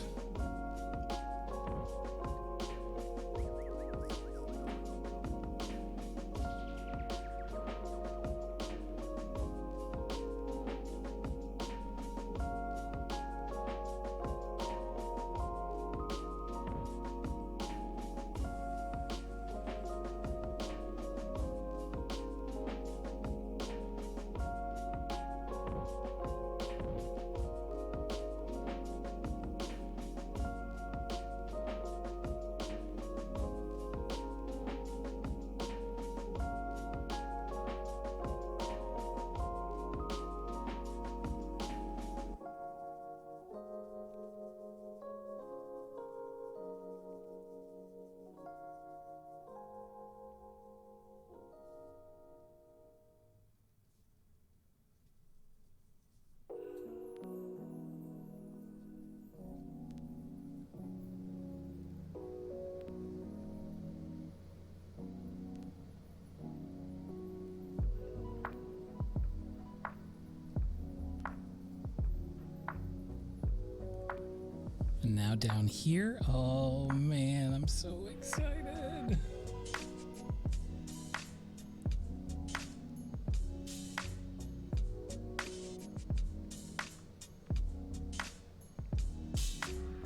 And now down here, oh man, I'm so excited.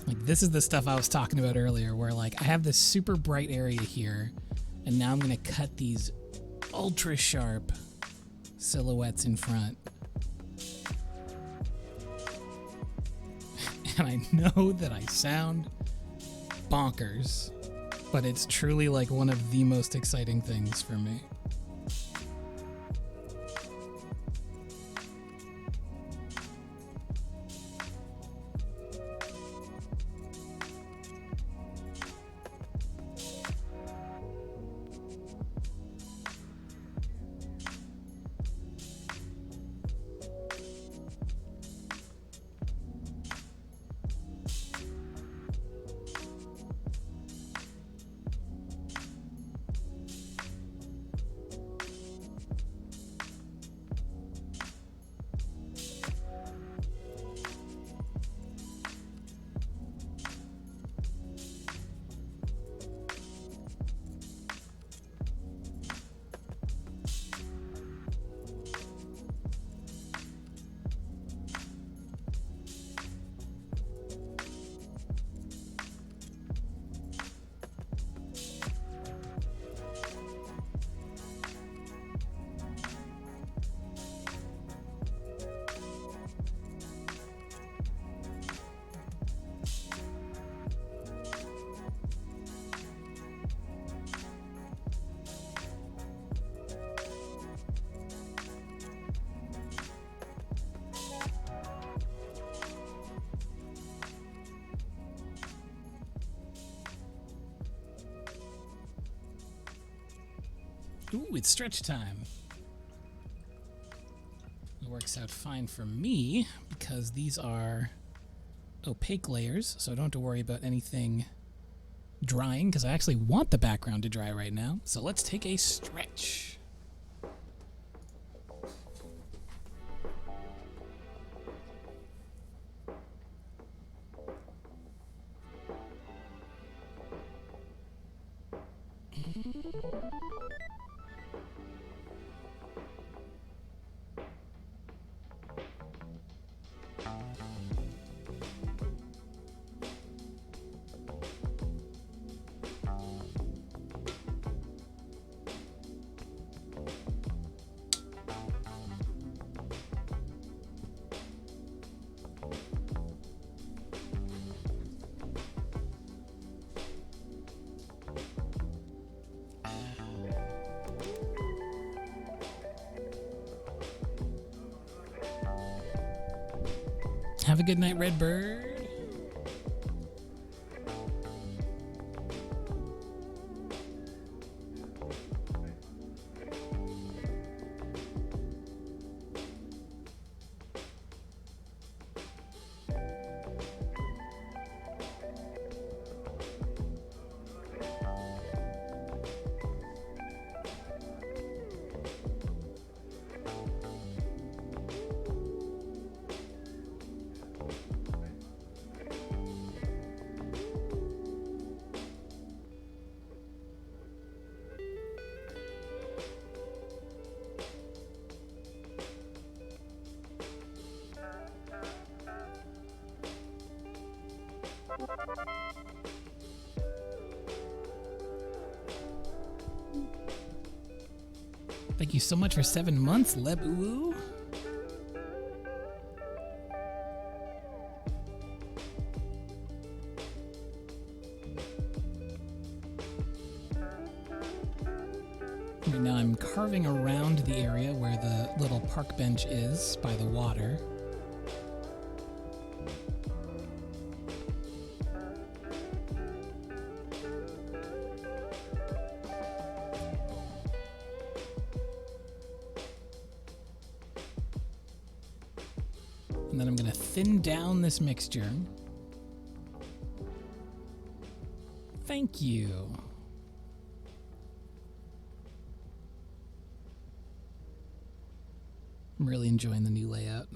Like, this is the stuff I was talking about earlier, where like I have this super bright area here, and now I'm gonna cut these ultra sharp silhouettes in front. And I know that I sound bonkers, but it's truly like one of the most exciting things for me. Ooh, it's stretch time. It works out fine for me because these are opaque layers, so I don't have to worry about anything drying because I actually want the background to dry right now. So let's take a stretch. Have a good night, Redbird. Thank you so much for 7 months, Lebu. Right now I'm carving around the area where the little park bench is by the water. And then I'm going to thin down this mixture. Thank you. I'm really enjoying the new layout.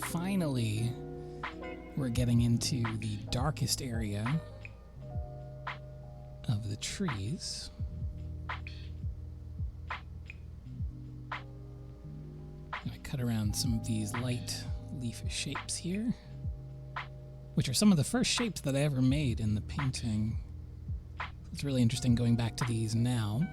finally, we're getting into the darkest area of the trees. I cut around some of these light leaf shapes here, which are some of the first shapes that I ever made in the painting. It's really interesting going back to these now.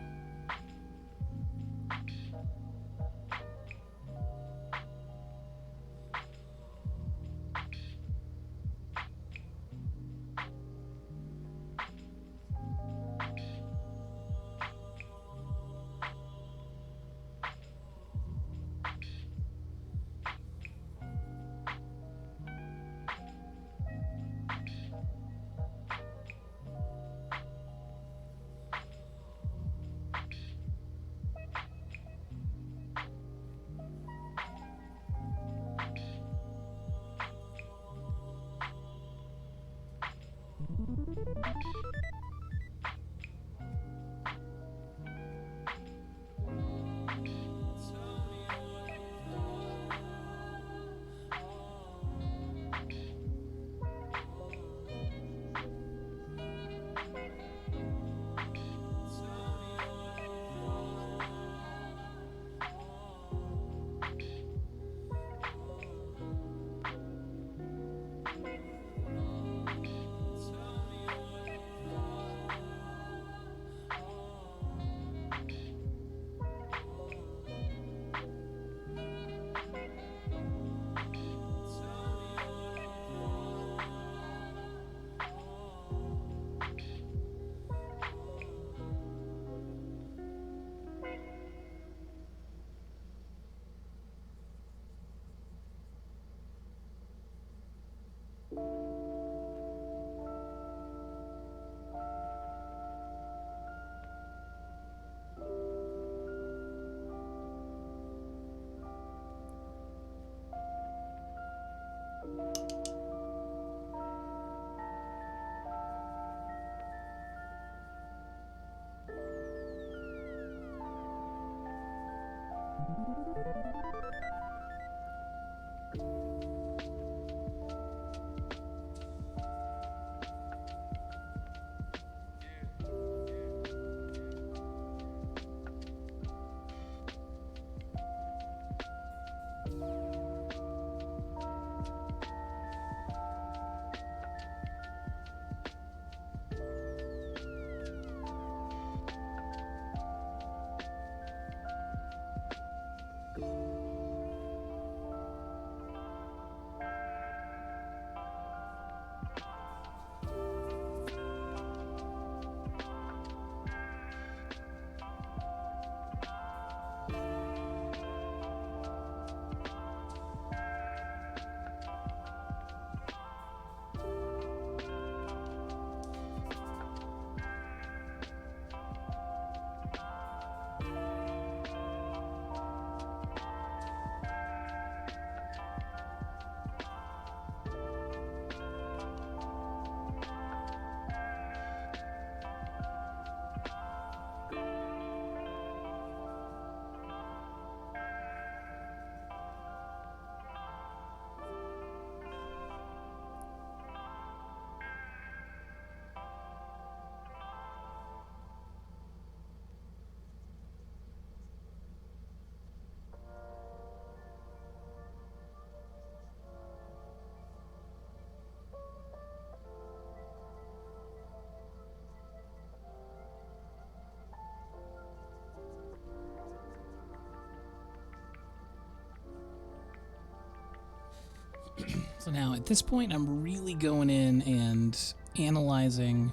So now at this point, I'm really going in and analyzing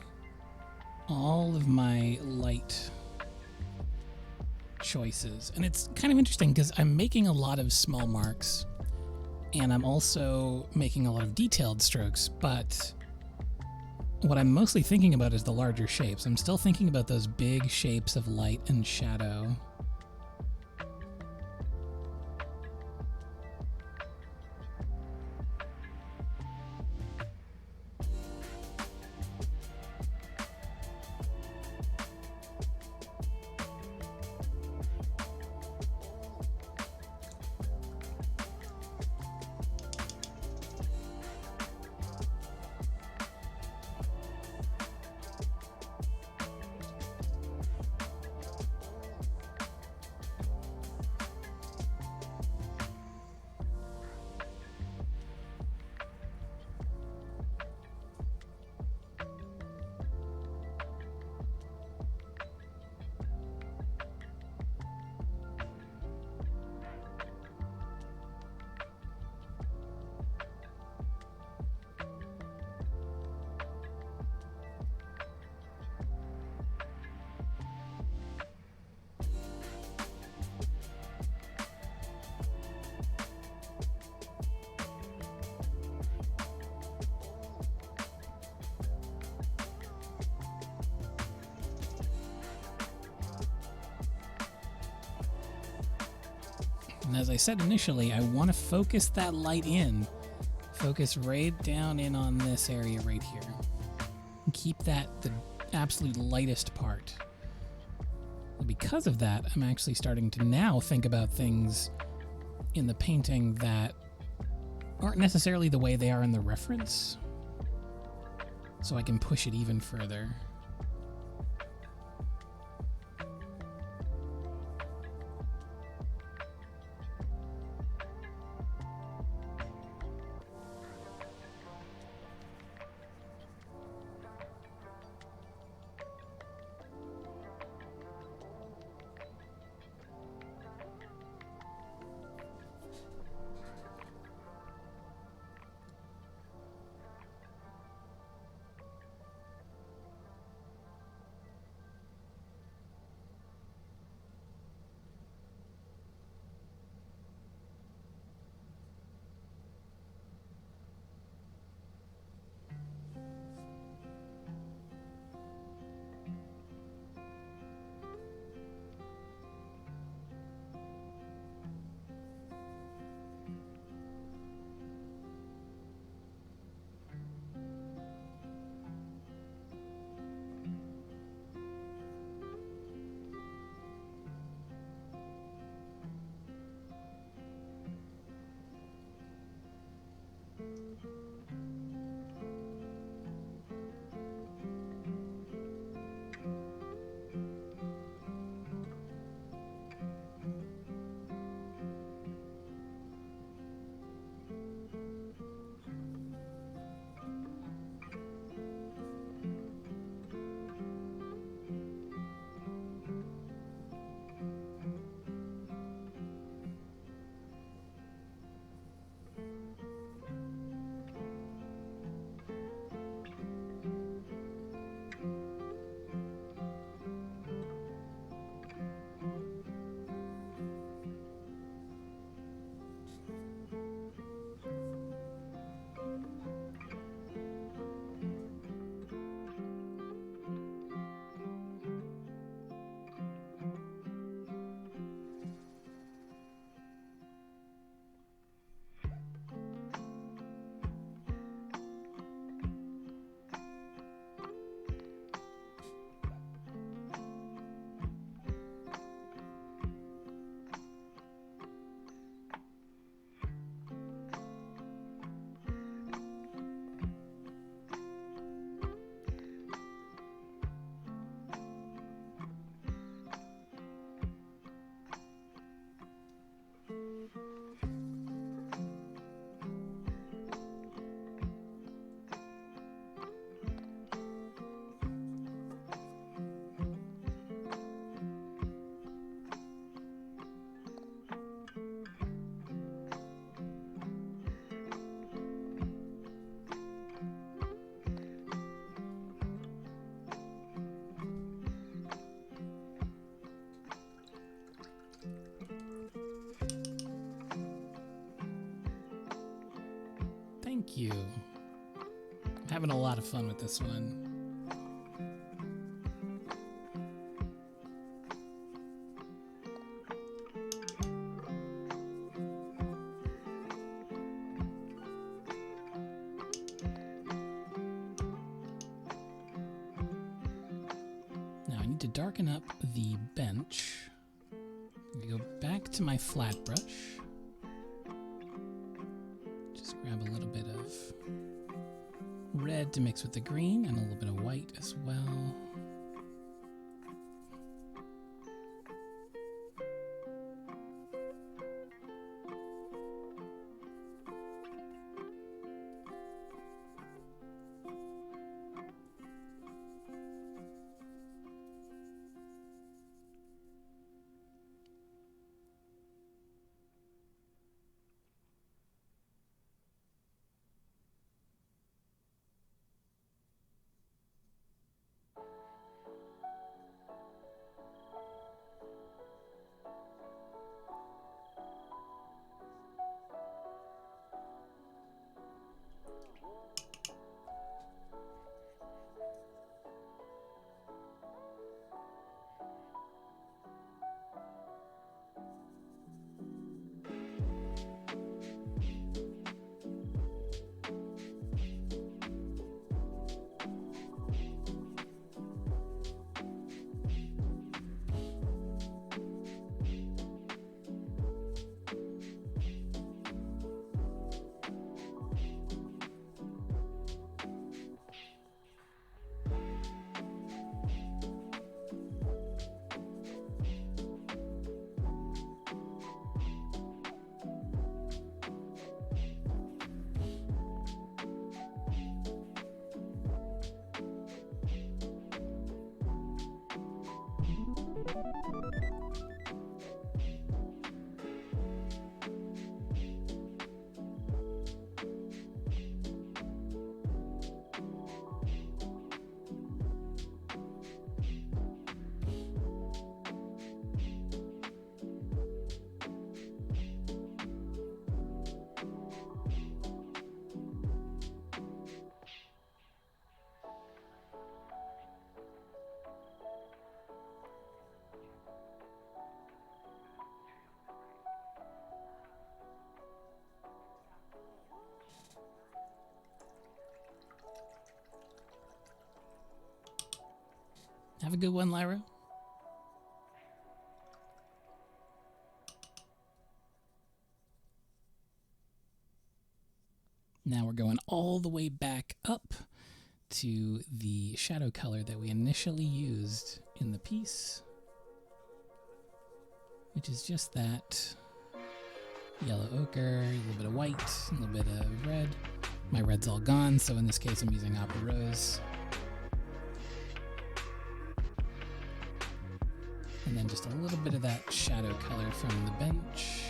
all of my light choices. And it's kind of interesting because I'm making a lot of small marks and I'm also making a lot of detailed strokes, but what I'm mostly thinking about is the larger shapes. I'm still thinking about those big shapes of light and shadow. And as I said initially, I want to focus that light in. Focus right down in on this area right here. And keep that the absolute lightest part. And because of that, I'm actually starting to now think about things in the painting that aren't necessarily the way they are in the reference. So I can push it even further. Thank you. I'm having a lot of fun with this one. Now I need to darken up the bench. I'm gonna go back to my flat brush. Grab a little bit of red to mix with the green and a little bit of white as well. Have a good one, Lyra. Now we're going all the way back up to the shadow color that we initially used in the piece, which is just that yellow ochre, a little bit of white, a little bit of red. My red's all gone, so in this case I'm using Opera Rose. And then just a little bit of that shadow color from the bench.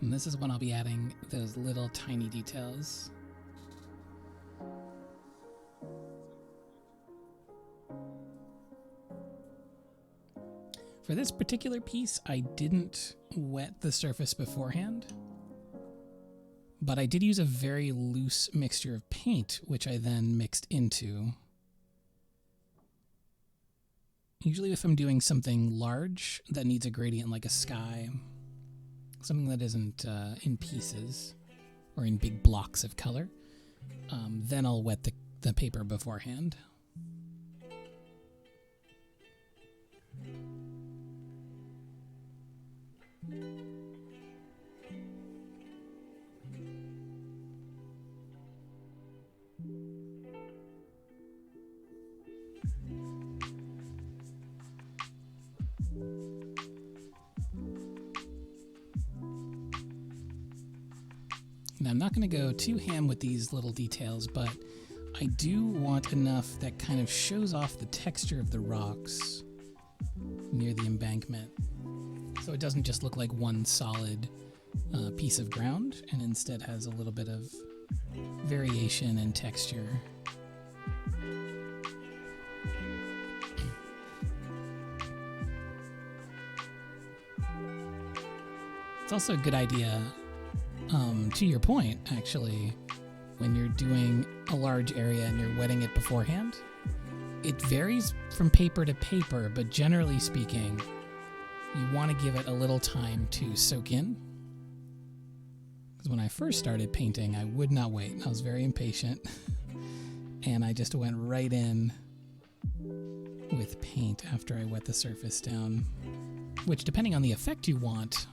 And this is when I'll be adding those little tiny details. For this particular piece, I didn't wet the surface beforehand, but I did use a very loose mixture of paint, which I then mixed into. Usually if I'm doing something large that needs a gradient like a sky, something that isn't in pieces or in big blocks of color, then I'll wet the paper beforehand. Now, I'm not going to go too ham with these little details, but I do want enough that kind of shows off the texture of the rocks near the embankment, so it doesn't just look like one solid piece of ground, and instead has a little bit of variation in texture. It's also a good idea, to your point, actually, when you're doing a large area and you're wetting it beforehand. It varies from paper to paper, but generally speaking, you want to give it a little time to soak in. Because when I first started painting, I would not wait. I was very impatient, and I just went right in with paint after I wet the surface down, which, depending on the effect you want,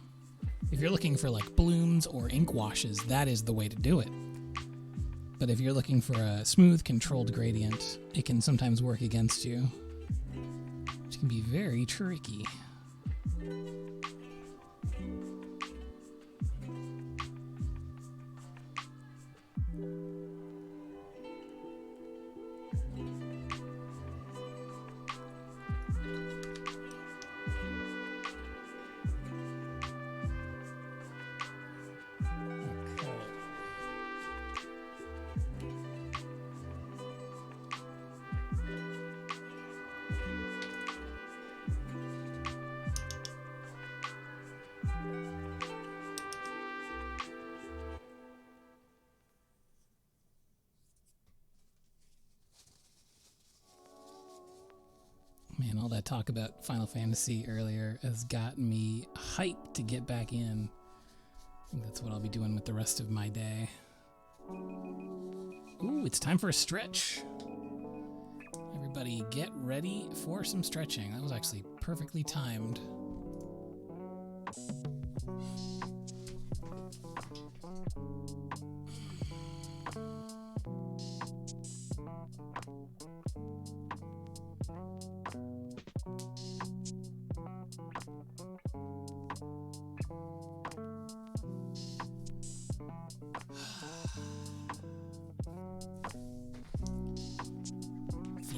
if you're looking for like blooms or ink washes, that is the way to do it. But if you're looking for a smooth, controlled gradient, it can sometimes work against you, which can be very tricky. Man, all that talk about Final Fantasy earlier has got me hyped to get back in. I think that's what I'll be doing with the rest of my day. Ooh, it's time for a stretch. Everybody get ready for some stretching. That was actually perfectly timed.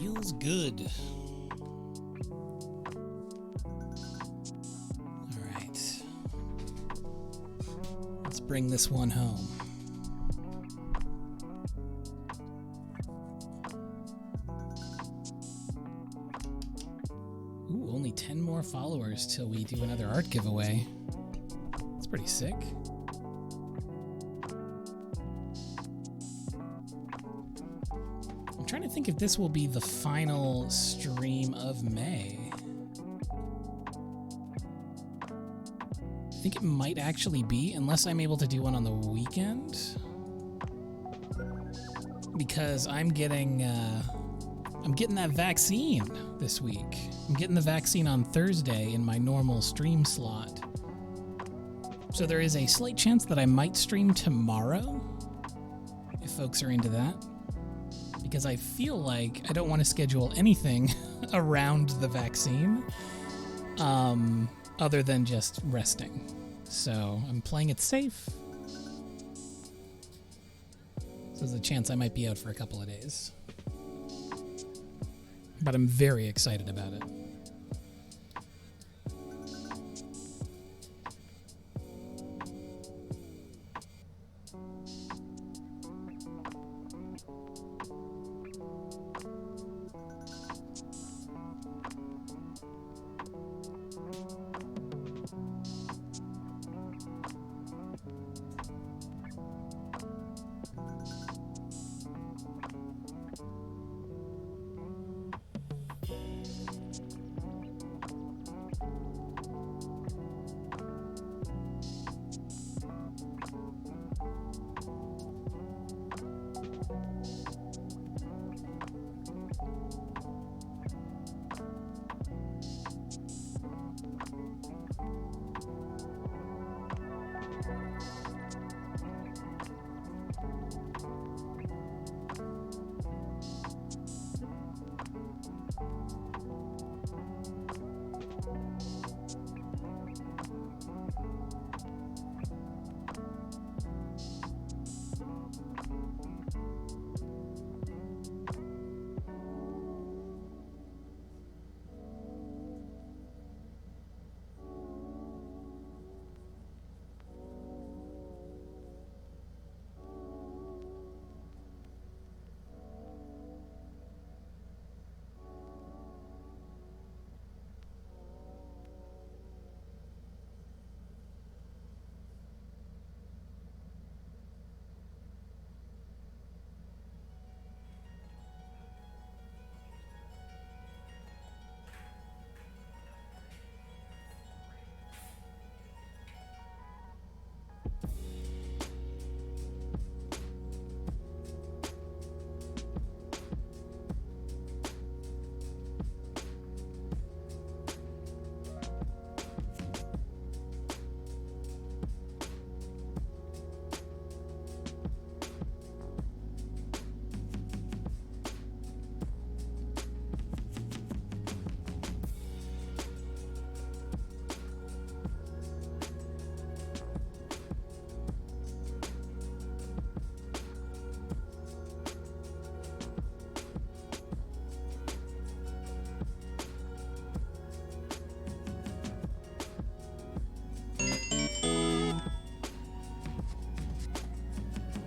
Feels good. All right. Let's bring this one home. Ooh, only 10 more followers till we do another art giveaway. That's pretty sick. I'm trying to think if this will be the final stream of May. I think it might actually be, unless I'm able to do one on the weekend. Because I'm getting that vaccine this week. I'm getting the vaccine on Thursday in my normal stream slot. So there is a slight chance that I might stream tomorrow, if folks are into that. Because I feel like I don't want to schedule anything around the vaccine other than just resting. So I'm playing it safe. So there's a chance I might be out for a couple of days. But I'm very excited about it.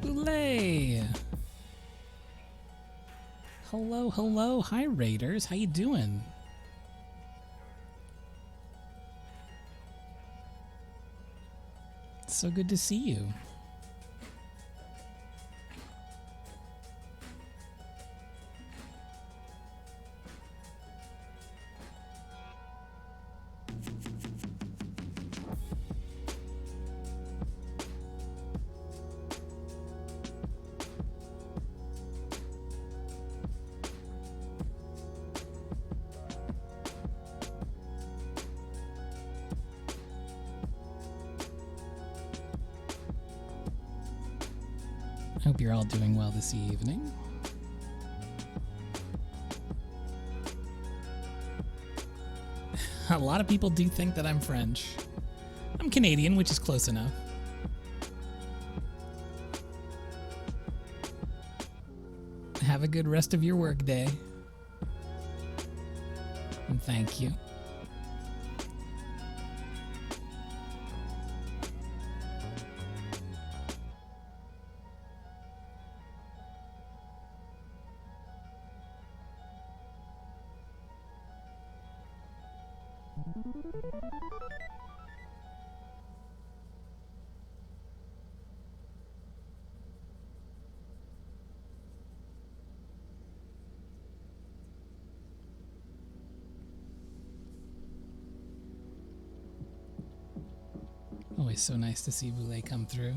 Boulay! Hello, hello. Hi, Raiders. How you doing? It's so good to see you. I hope you're all doing well this evening. A lot of people do think that I'm French. I'm Canadian, which is close enough. Have a good rest of your work day. And thank you. Always so nice to see Boulay come through.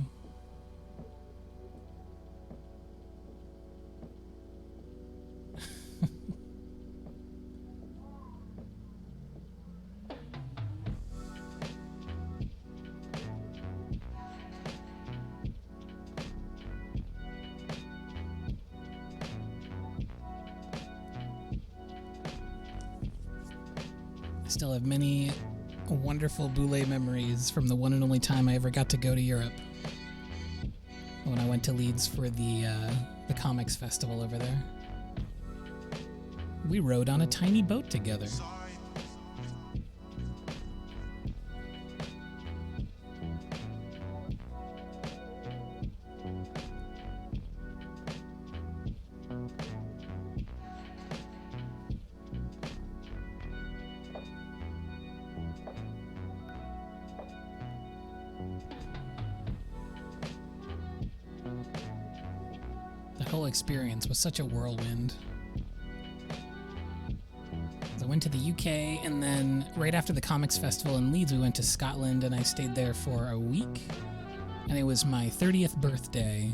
I still have many wonderful Boulay memories from the one and only time I ever got to go to Europe. When I went to Leeds for the comics festival over there. We rode on a tiny boat together. The whole experience was such a whirlwind. I went to the UK, and then right after the comics festival in Leeds, we went to Scotland, and I stayed there for a week. And it was my 30th birthday.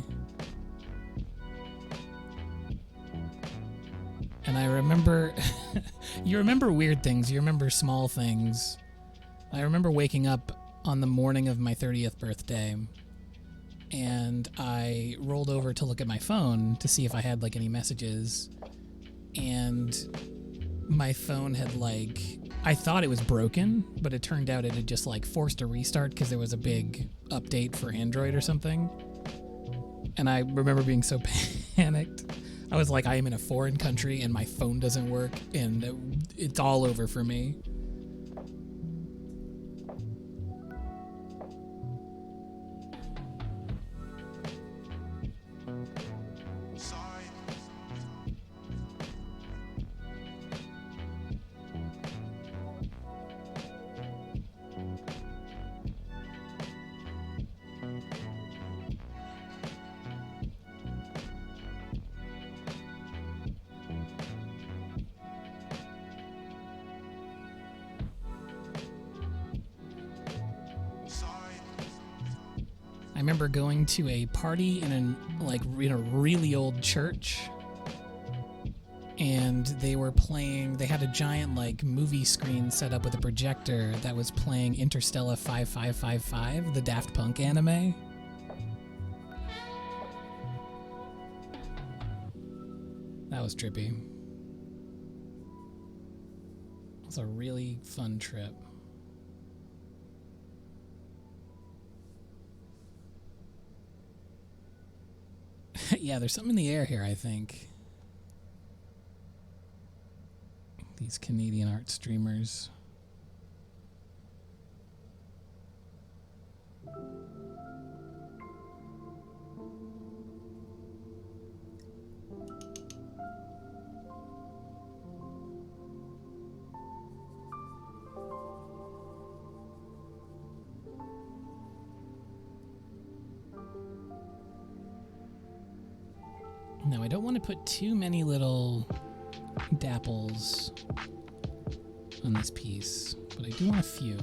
And I remember, you remember weird things, you remember small things. I remember waking up on the morning of my 30th birthday, and I rolled over to look at my phone to see if I had like any messages, and my phone had I thought it was broken, but it turned out it had just forced a restart because there was a big update for Android or something. And I remember being so panicked. I was like, I am in a foreign country and my phone doesn't work, and it's all over for me. I remember going to a party in a really old church, and they had a giant movie screen set up with a projector that was playing Interstellar 5555, the Daft Punk anime. That was trippy. It was a really fun trip. Yeah, there's something in the air here, I think. These Canadian art streamers. Now, I don't want to put too many little dapples on this piece, but I do want a few.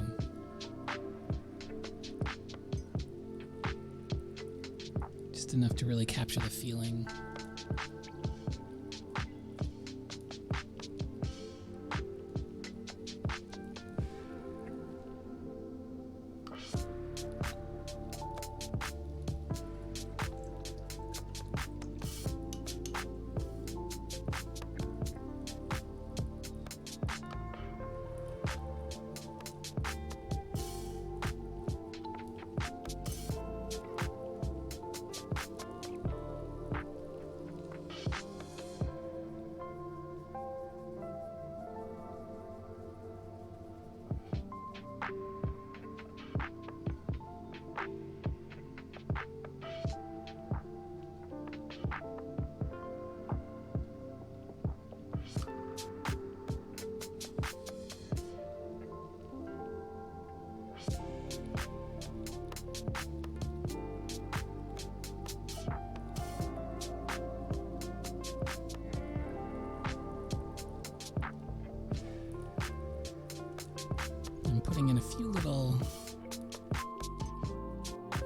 Just enough to really capture the feeling. putting in a few little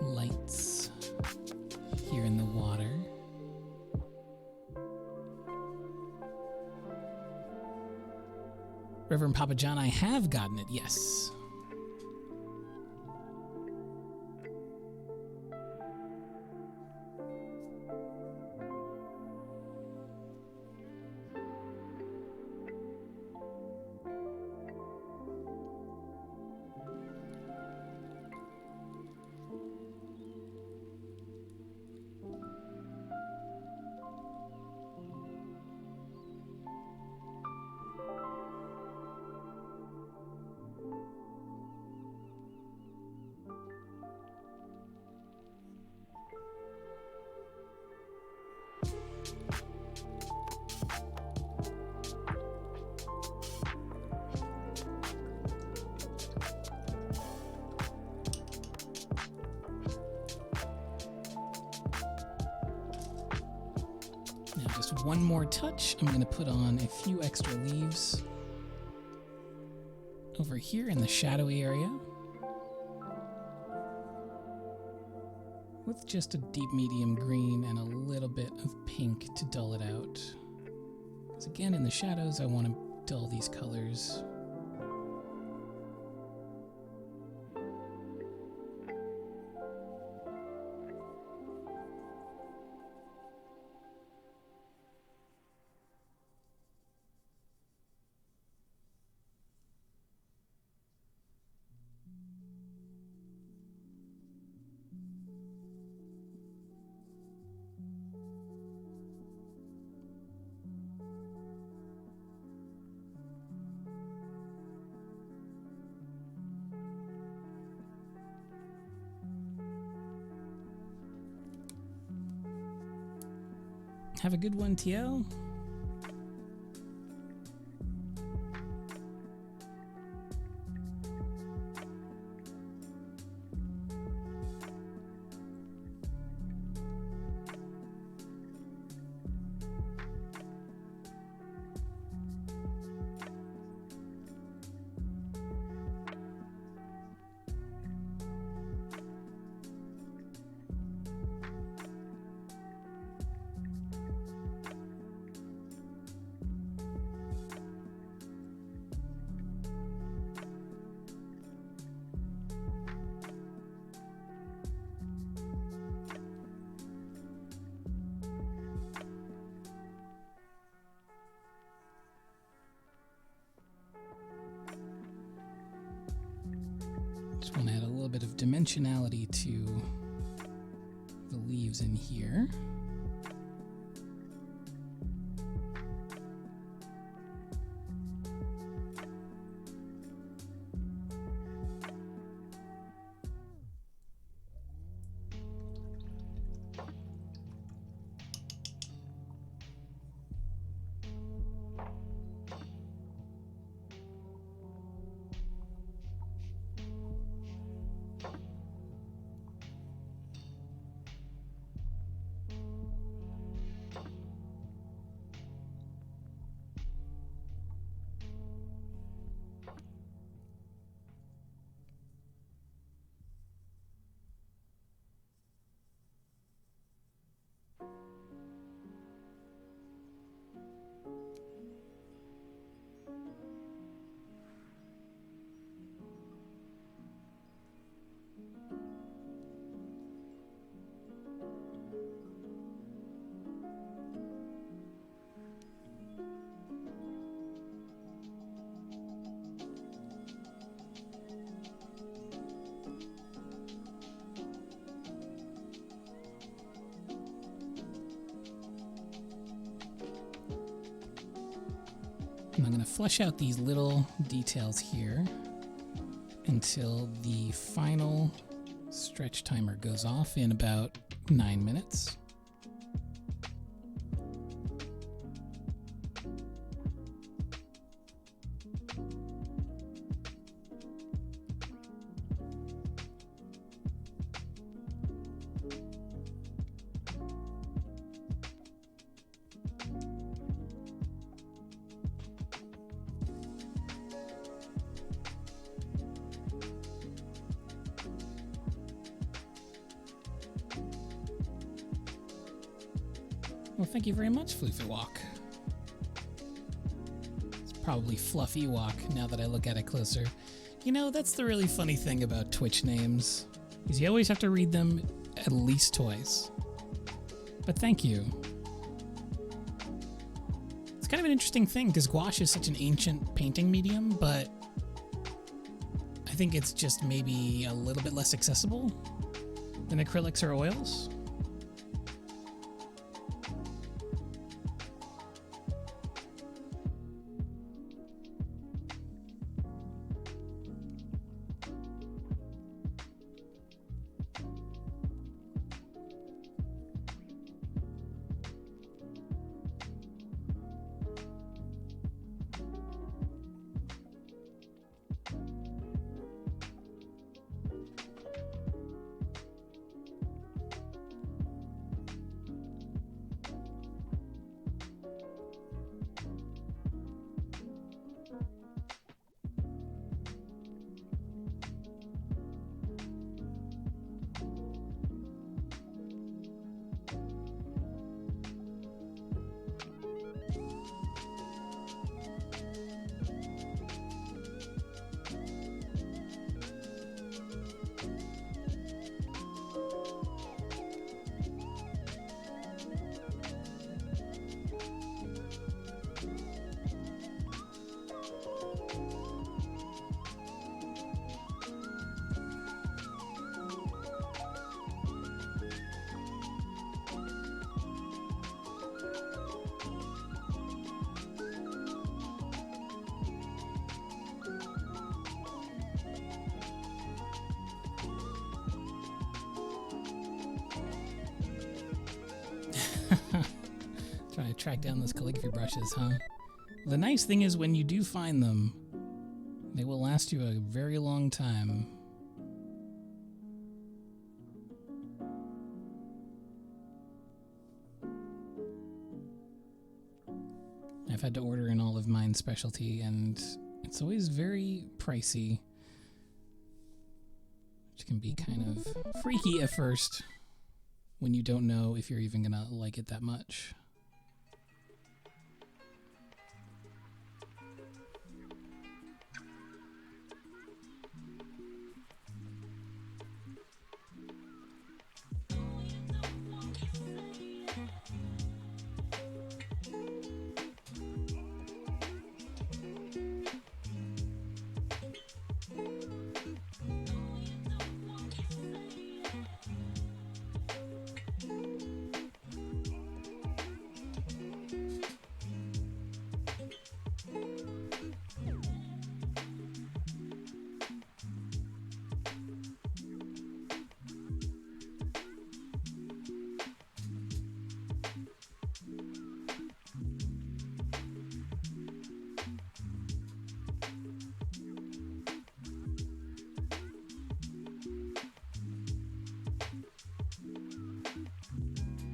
lights here in the water. Reverend Papa John, I have gotten it, yes. Now just one more touch. I'm going to put on a few extra leaves over here in the shadowy area with just a deep medium green and a little bit of pink to dull it out. Because again, in the shadows, I want to dull these colors. Have a good one, TL. Just want to add a little bit of dimensionality to the leaves in here. And I'm going to flesh out these little details here until the final stretch timer goes off in about 9 minutes. Well, thank you very much, Floofy Walk. It's probably Fluffy Walk now that I look at it closer. You know, that's the really funny thing about Twitch names, is you always have to read them at least twice. But thank you. It's kind of an interesting thing, because gouache is such an ancient painting medium, but I think it's just maybe a little bit less accessible than acrylics or oils. Trying to track down those calligraphy brushes, huh? The nice thing is when you do find them, they will last you a very long time. I've had to order an olive mine specialty, and it's always very pricey, which can be kind of freaky at first when you don't know if you're even gonna like it that much.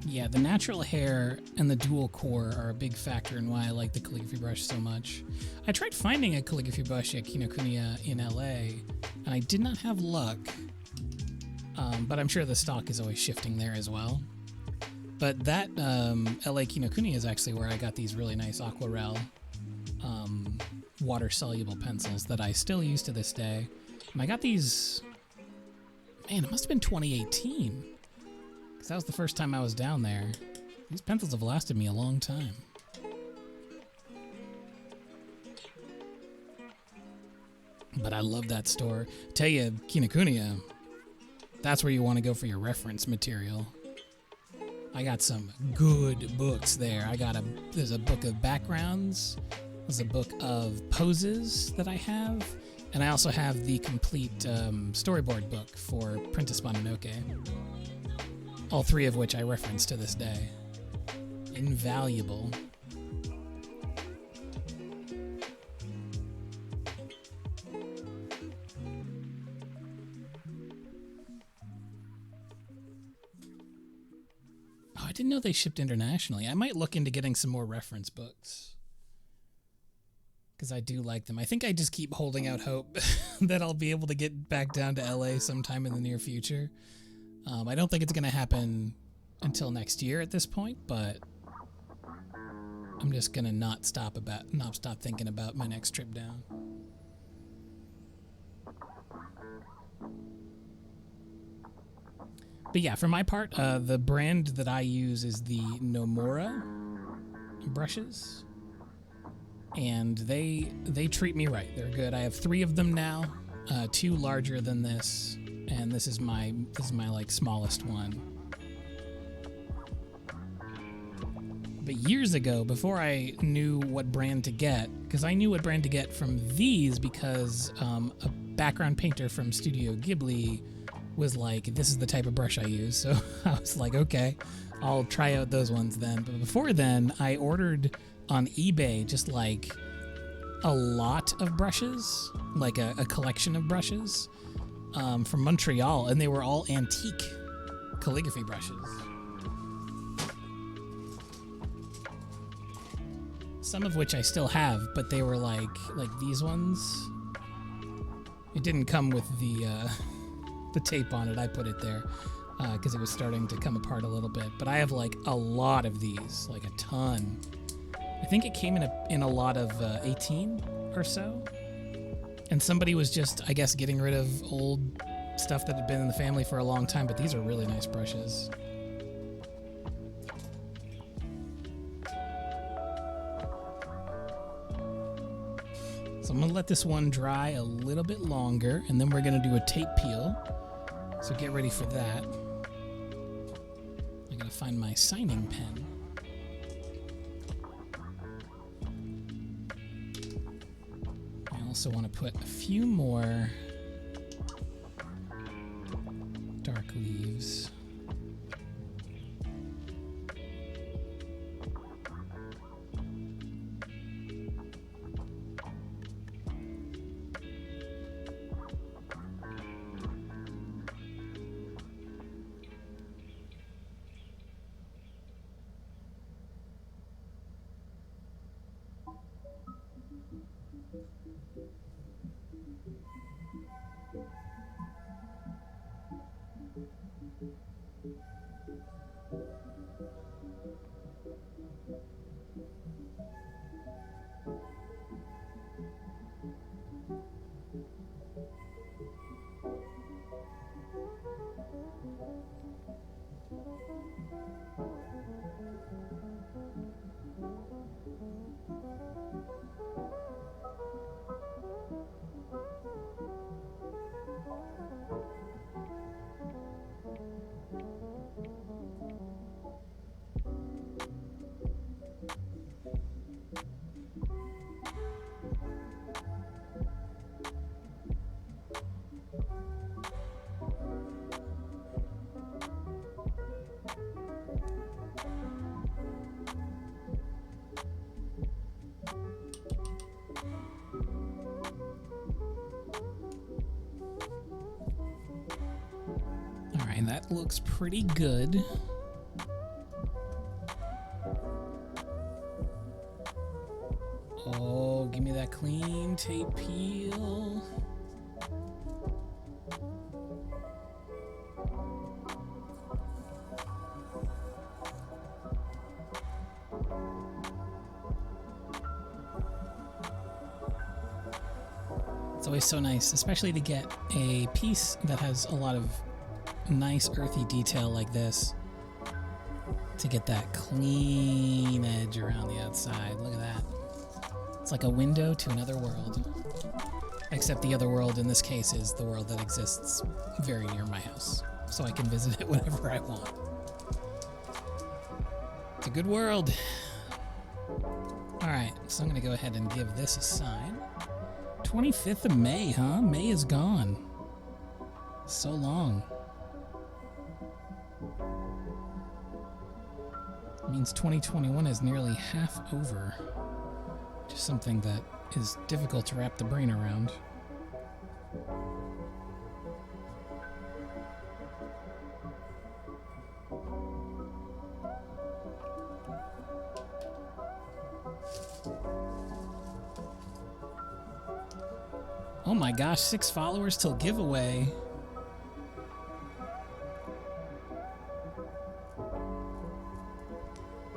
Yeah, the natural hair and the dual core are a big factor in why I like the calligraphy brush so much. I tried finding a calligraphy brush at Kinokuniya in LA, and I did not have luck, but I'm sure the stock is always shifting there as well. But that LA Kinokuniya is actually where I got these really nice aquarelle water-soluble pencils that I still use to this day. And I got these, man, it must have been 2018. Because that was the first time I was down there. These pencils have lasted me a long time. But I love that store. Tell you, Kinokuniya, that's where you want to go for your reference material. I got some good books there. There's a book of backgrounds. There's a book of poses that I have. And I also have the complete storyboard book for Princess Mononoke. All three of which I reference to this day. Invaluable. Oh, I didn't know they shipped internationally. I might look into getting some more reference books, because I do like them. I think I just keep holding out hope that I'll be able to get back down to LA sometime in the near future. I don't think it's going to happen until next year at this point, but I'm just gonna not stop thinking about my next trip down. But yeah, for my part, the brand that I use is the Nomura brushes, and they treat me right. They're good. I have 3 of them now, 2 larger than this, and this is my like smallest one. But years ago, before I knew what brand to get, because I knew what brand to get from these because a background painter from Studio Ghibli was like, this is the type of brush I use. So I was like, okay, I'll try out those ones then. But before then, I ordered on eBay just like a lot of brushes, like a collection of brushes from Montreal, and they were all antique calligraphy brushes. Some of which I still have, but they were like these ones. It didn't come with the tape on it. I put it there because it was starting to come apart a little bit. But I have like a lot of these, like a ton. I think it came in a lot of 18 or so. And somebody was just, I guess, getting rid of old stuff that had been in the family for a long time. But these are really nice brushes. So I'm gonna let this one dry a little bit longer, and then we're gonna do a tape peel. So get ready for that. I gotta find my signing pen. I also want to put a few more dark leaves. Alright, that looks pretty good. Oh, give me that clean tape peel. It's always so nice, especially to get a piece that has a lot of nice earthy detail like this, to get that clean edge around the outside. Look at that. It's like a window to another world. Except the other world in this case is the world that exists very near my house, so I can visit it whenever I want. It's a good world. Alright, so I'm going to go ahead and give this a sign. 25th of May, huh? May is gone. So long. It means 2021 is nearly half over. Just something that is difficult to wrap the brain around. Oh my gosh, 6 followers till giveaway.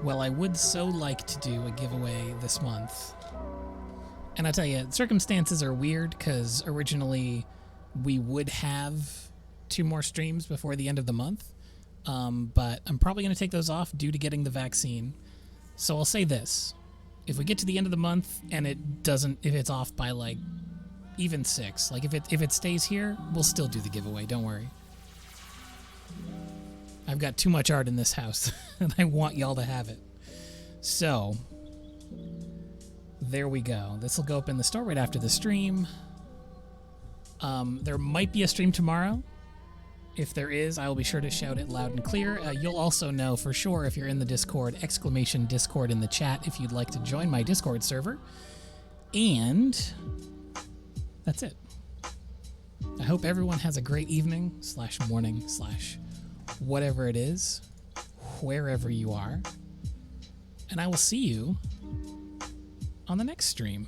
Well, I would so like to do a giveaway this month. And I tell you, circumstances are weird because originally we would have 2 more streams before the end of the month. But I'm probably going to take those off due to getting the vaccine. So I'll say this. If we get to the end of the month and if it's off by like even 6, like if it stays here, we'll still do the giveaway. Don't worry. I've got too much art in this house and I want y'all to have it. So there we go. This will go up in the store right after the stream. There might be a stream tomorrow. If there is, I will be sure to shout it loud and clear. You'll also know for sure if you're in the Discord, !Discord in the chat if you'd like to join my Discord server. And that's it. I hope everyone has a great evening / morning / whatever it is, wherever you are. And I will see you on the next stream.